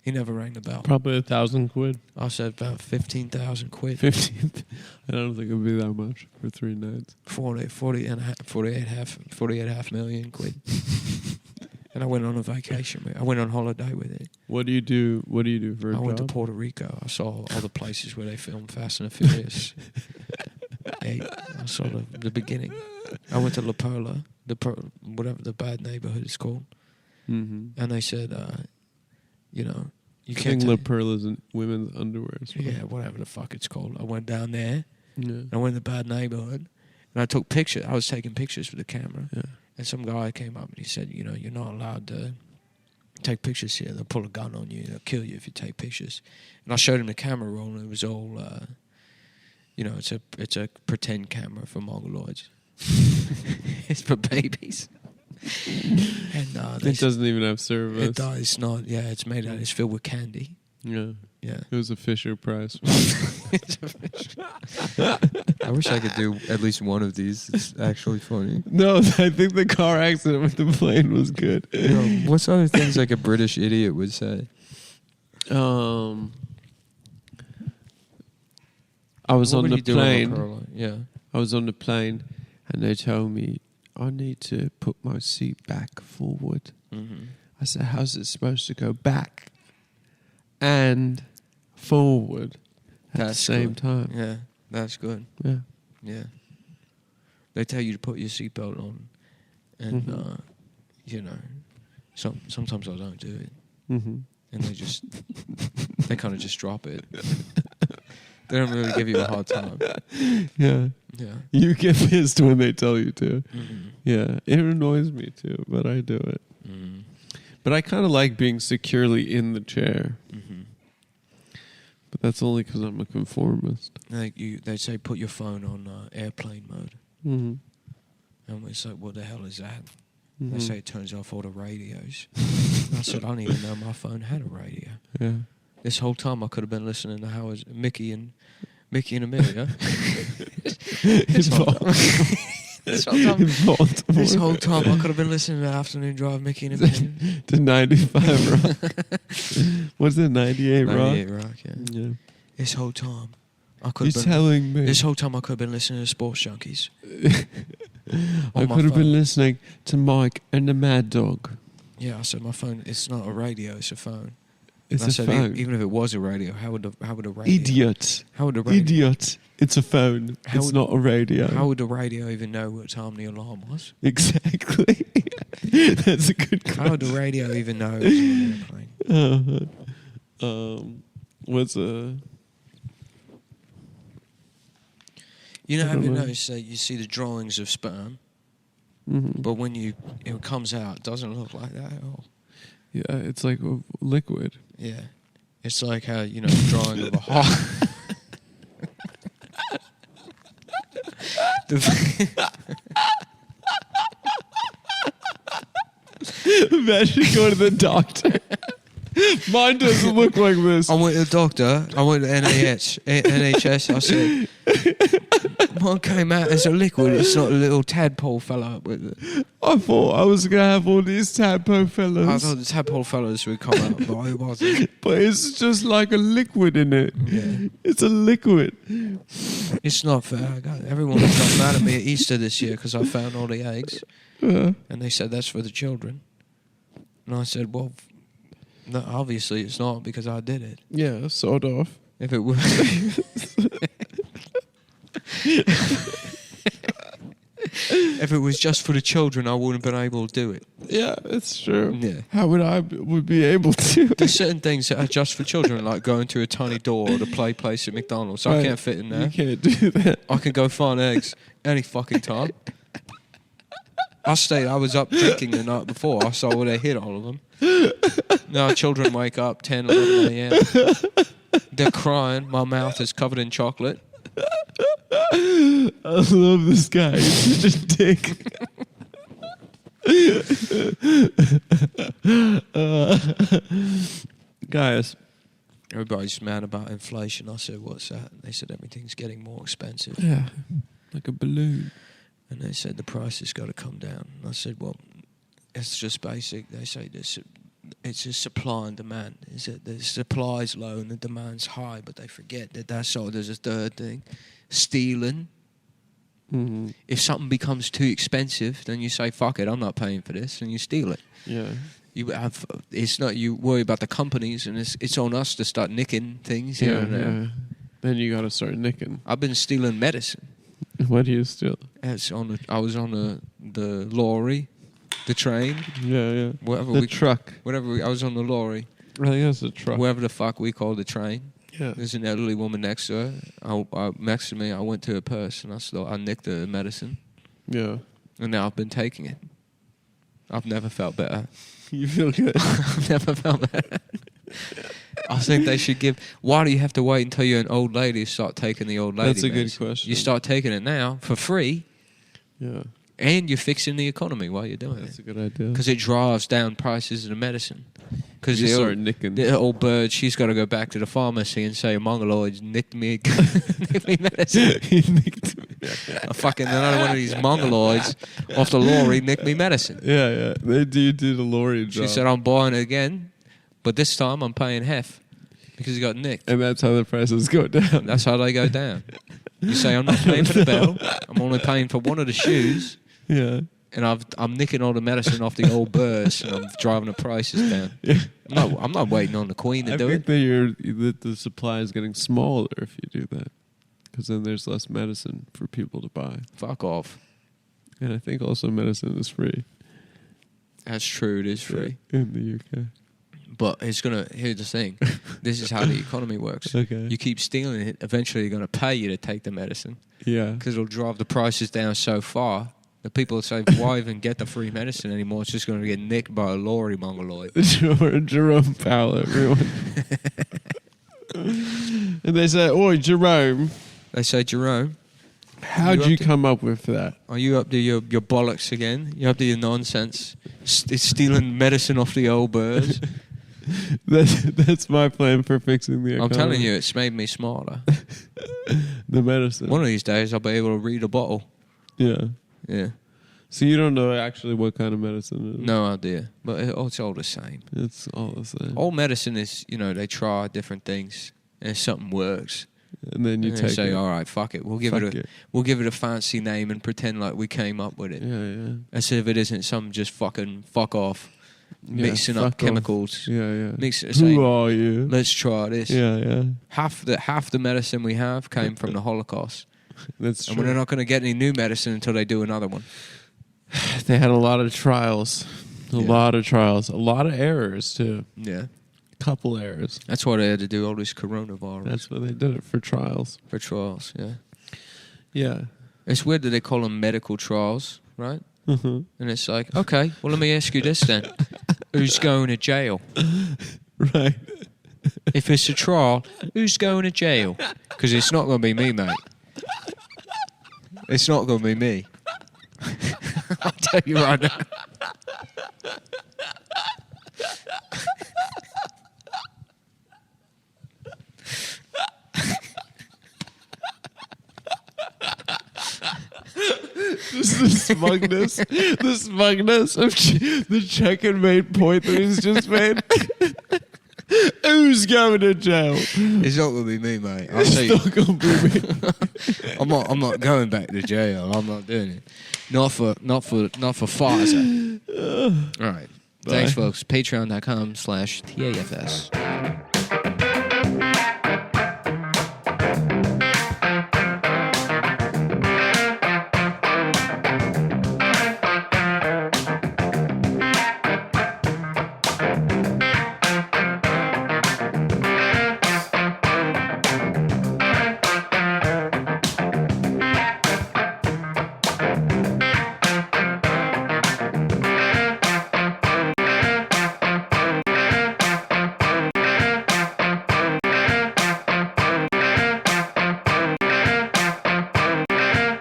S2: He never rang the bell.
S1: Probably 1,000 quid.
S2: I said about 15,000 quid.
S1: 15. I don't think it'd be that much for 3 nights.
S2: 48.5 million quid. And I went on a vacation. I went on holiday with it.
S1: What do you do? What do you do for a
S2: I
S1: job?
S2: went to Puerto Rico. I saw all the places where they filmed Fast and the Furious 8. I saw the beginning. I went to La Perla, whatever the bad neighborhood is called.
S1: Mm-hmm.
S2: And they said, you know, you
S1: I
S2: can't.
S1: think La Perla's in women's underwear.
S2: Yeah, whatever the fuck it's called. I went down there.
S1: Yeah.
S2: I went to the bad neighborhood. And I took pictures. I was taking pictures with the camera.
S1: Yeah.
S2: And some guy came up and he said, you know, you're not allowed to take pictures here. They'll pull a gun on you. They'll kill you if you take pictures. And I showed him the camera roll, and it was all, you know, it's a pretend camera for mongoloids. It's for babies. And
S1: it doesn't even have service.
S2: It's not. Yeah, it's made out. It's filled with candy.
S1: Yeah.
S2: Yeah.
S1: It was a Fisher Price.
S3: I wish I could do at least one of these. It's actually funny.
S1: No, I think the car accident with the plane was good.
S3: What's other things like a British idiot would say?
S1: I was
S3: What
S1: on
S3: would
S1: the
S3: you do on
S1: plane.
S3: Caroline? Yeah.
S1: I was on the plane, and they told me I need to put my seat back forward.
S3: Mm-hmm.
S1: I said, "How's it supposed to go back and forward at the same
S3: good.
S1: time?"
S3: Yeah, that's good.
S1: Yeah.
S3: Yeah. They tell you to put your seatbelt on, and
S1: Mhm.
S3: you know, sometimes I don't do it,
S1: Mm-hmm.
S3: and they kind of just drop it. They don't really give you a hard time.
S1: Yeah.
S3: Yeah.
S1: You get pissed when they tell you to.
S3: Mm-hmm.
S1: Yeah. It annoys me too, but I do it.
S3: Mm-hmm.
S1: But I kind of like being securely in the chair.
S3: Mm-hmm.
S1: But that's only because I'm a conformist.
S3: They say put your phone on airplane mode,
S1: Mm-hmm.
S3: and we say, what the hell is that?
S1: Mm-hmm.
S3: They say it turns off all the radios. I said, I don't even know my phone had a radio.
S1: Yeah.
S3: This whole time I could have been listening to Howard, Mickey and Amelia. This whole time I could have been listening to Afternoon Drive, Mickey and Amelia.
S1: To 95 Rock. What's it, 98 Rock?
S3: 98 Rock, yeah.
S1: Yeah.
S3: This whole time I could
S1: You're
S3: have been.
S1: telling me.
S3: This whole time I could have been listening to Sports Junkies.
S1: I could have been listening to Mike and the Mad Dog.
S3: Yeah, I said my phone. It's not a radio. It's a phone.
S1: It's
S3: And I
S1: a
S3: said,
S1: phone.
S3: Even if it was a radio, how would a radio?
S1: Idiot.
S3: How would a radio?
S1: Idiot. It's a phone.
S3: How
S1: it's
S3: would-
S1: not a radio.
S3: How would the radio even know what time the alarm was?
S1: Exactly. That's a good question.
S3: How would the radio even know it was on an airplane?
S1: What's a...
S3: You know,
S1: I
S3: have
S1: don't
S3: you
S1: know.
S3: noticed that you see the drawings of sperm,
S1: Mhm.
S3: but when it comes out, it doesn't look like that at all.
S1: Yeah, it's like a liquid.
S3: Yeah. It's like how, the drawing of a heart.
S1: Imagine going to the doctor. Mine doesn't look like this.
S3: I went to the doctor. I went to NHS. I said, mine came out as a liquid. It's not a little tadpole fell out with it.
S1: I thought I was going to have all these tadpole fellas.
S3: I thought the tadpole fellas would come out, but it wasn't.
S1: But it's just like a liquid in it.
S3: Yeah.
S1: It's a liquid.
S3: It's not fair. Everyone got mad at me at Easter this year because I found all the eggs.
S1: Yeah.
S3: And they said, that's for the children. And I said, well, no, obviously it's not because I did it.
S1: Yeah, sort of.
S3: If it was... If it was just for the children, I wouldn't have been able to do it.
S1: Yeah, it's true.
S3: Yeah.
S1: How would I would be able to?
S3: There's certain things that are just for children, like going to a tiny door or the play place at McDonald's. I
S1: Right.
S3: can't fit in there.
S1: You can't do that.
S3: I can go find eggs any fucking time. I was up drinking the night before. I saw where they hid all of them. Now children wake up 10, 11 a.m. They're crying. My mouth is covered in chocolate.
S1: I love this guy. He's such a dick. Guys.
S3: Everybody's mad about inflation. I said, what's that? And they said, everything's getting more expensive.
S1: Yeah, like a balloon.
S3: And they said, the price has got to come down. And I said, well, it's just basic. They say this. It's just supply and demand. Is that the supply's low and the demand's high, but they forget that there's a third thing. Stealing.
S1: Mm-hmm.
S3: If something becomes too expensive, then you say, fuck it, I'm not paying for this, and you steal it.
S1: Yeah.
S3: It's not, you worry about the companies, and it's on us to start nicking things here
S1: Yeah,
S3: and there.
S1: yeah. Then you got to start nicking.
S3: I've been stealing medicine.
S1: What do you steal?
S3: I was on the lorry, the train,
S1: Yeah, yeah.
S3: whatever
S1: The truck.
S3: I was on the lorry,
S1: I think that's a truck.
S3: whatever the fuck we call the train.
S1: Yeah.
S3: There's an elderly woman next to her. Next to me, I went to her purse and I nicked the medicine,
S1: Yeah.
S3: and now I've been taking it. I've never felt better.
S1: You feel good.
S3: I've never felt better. I think they should give. Why do you have to wait until you're an old lady to start taking the old lady?
S1: That's a good
S3: meds?
S1: question.
S3: You start taking it now for free,
S1: Yeah.
S3: and you're fixing the economy while you're doing
S1: That's
S3: it.
S1: a good idea.
S3: Because it drives down prices of the medicine.
S2: Because
S1: You start nicking.
S2: the old bird, she's got to go back to the pharmacy and say, Mongoloids nicked me, nicked me medicine.
S1: He nicked me.
S2: Another one of these Mongoloids off the lorry nicked me medicine.
S1: Yeah. They do the lorry job.
S2: She said, I'm buying it again, but this time I'm paying half because he got nicked.
S1: And that's how the prices go down.
S2: That's how they go down. You say, I'm not paying for the bell. I'm only paying for one of the shoes.
S1: Yeah.
S2: And I'm nicking all the medicine off the old birds, and I'm driving the prices down.
S1: Yeah.
S2: I'm not waiting on the Queen to
S1: I
S2: do
S1: think
S2: it.
S1: that the supply is getting smaller if you do that. Because then there's less medicine for people to buy.
S2: Fuck off.
S1: And I think also medicine is free.
S2: That's true. It is free.
S1: In the UK.
S2: But here's the thing. This is how the economy works.
S1: Okay.
S2: You keep stealing it, eventually they're going to pay you to take the medicine.
S1: Yeah.
S2: Because it'll drive the prices down so far. The people will say, why even get the free medicine anymore? It's just going to get nicked by a lorry mongoloid.
S1: Jerome Powell, everyone. And they say, "Oi, Jerome."
S2: They say, Jerome,
S1: How'd you come up with that?
S2: are you up to your bollocks again? You up to your nonsense? Stealing medicine off the old birds?
S1: That's my plan for fixing the economy.
S2: I'm telling you, it's made me smarter.
S1: The medicine.
S2: One of these days, I'll be able to read a bottle.
S1: Yeah.
S2: Yeah.
S1: So you don't know actually what kind of medicine it is?
S2: No idea. But it's all the same.
S1: It's all the same.
S2: All medicine is, they try different things, and if something works,
S1: And then you
S2: and
S1: take
S2: they say,
S1: it.
S2: all right, fuck it. We'll give it a fancy name and pretend like we came up with it.
S1: Yeah.
S2: As if it isn't some just fucking fuck off, mixing
S1: fuck
S2: up
S1: off.
S2: chemicals.
S1: Yeah.
S2: Mix it,
S1: Who
S2: saying,
S1: are you?
S2: let's try this.
S1: Yeah.
S2: Half the medicine we have came from the Holocaust.
S1: That's true.
S2: And we're not going to get any new medicine until they do another one.
S1: They had a lot of trials. A lot of errors too.
S2: Yeah.
S1: Couple errors.
S2: That's why they had to do all this coronavirus.
S1: That's why they did it, for trials.
S2: For trials, yeah.
S1: Yeah.
S2: It's weird that they call them medical trials, right?
S1: Mm-hmm.
S2: And it's like, okay, well, let me ask you this then. Who's going to jail?
S1: Right.
S2: If it's a trial, who's going to jail? Because it's not going to be me, mate. It's not going to be me. I'll tell you right now.
S1: Just the smugness of the check and mate point that he's just made. Who's going to jail?
S2: It's not going to be me, mate. I'll tell you.
S1: It's not going to be me.
S2: I'm not going back to jail. I'm not doing it. Not for Pfizer. All right.
S1: Bye.
S2: Thanks, folks. Patreon.com/TAFS.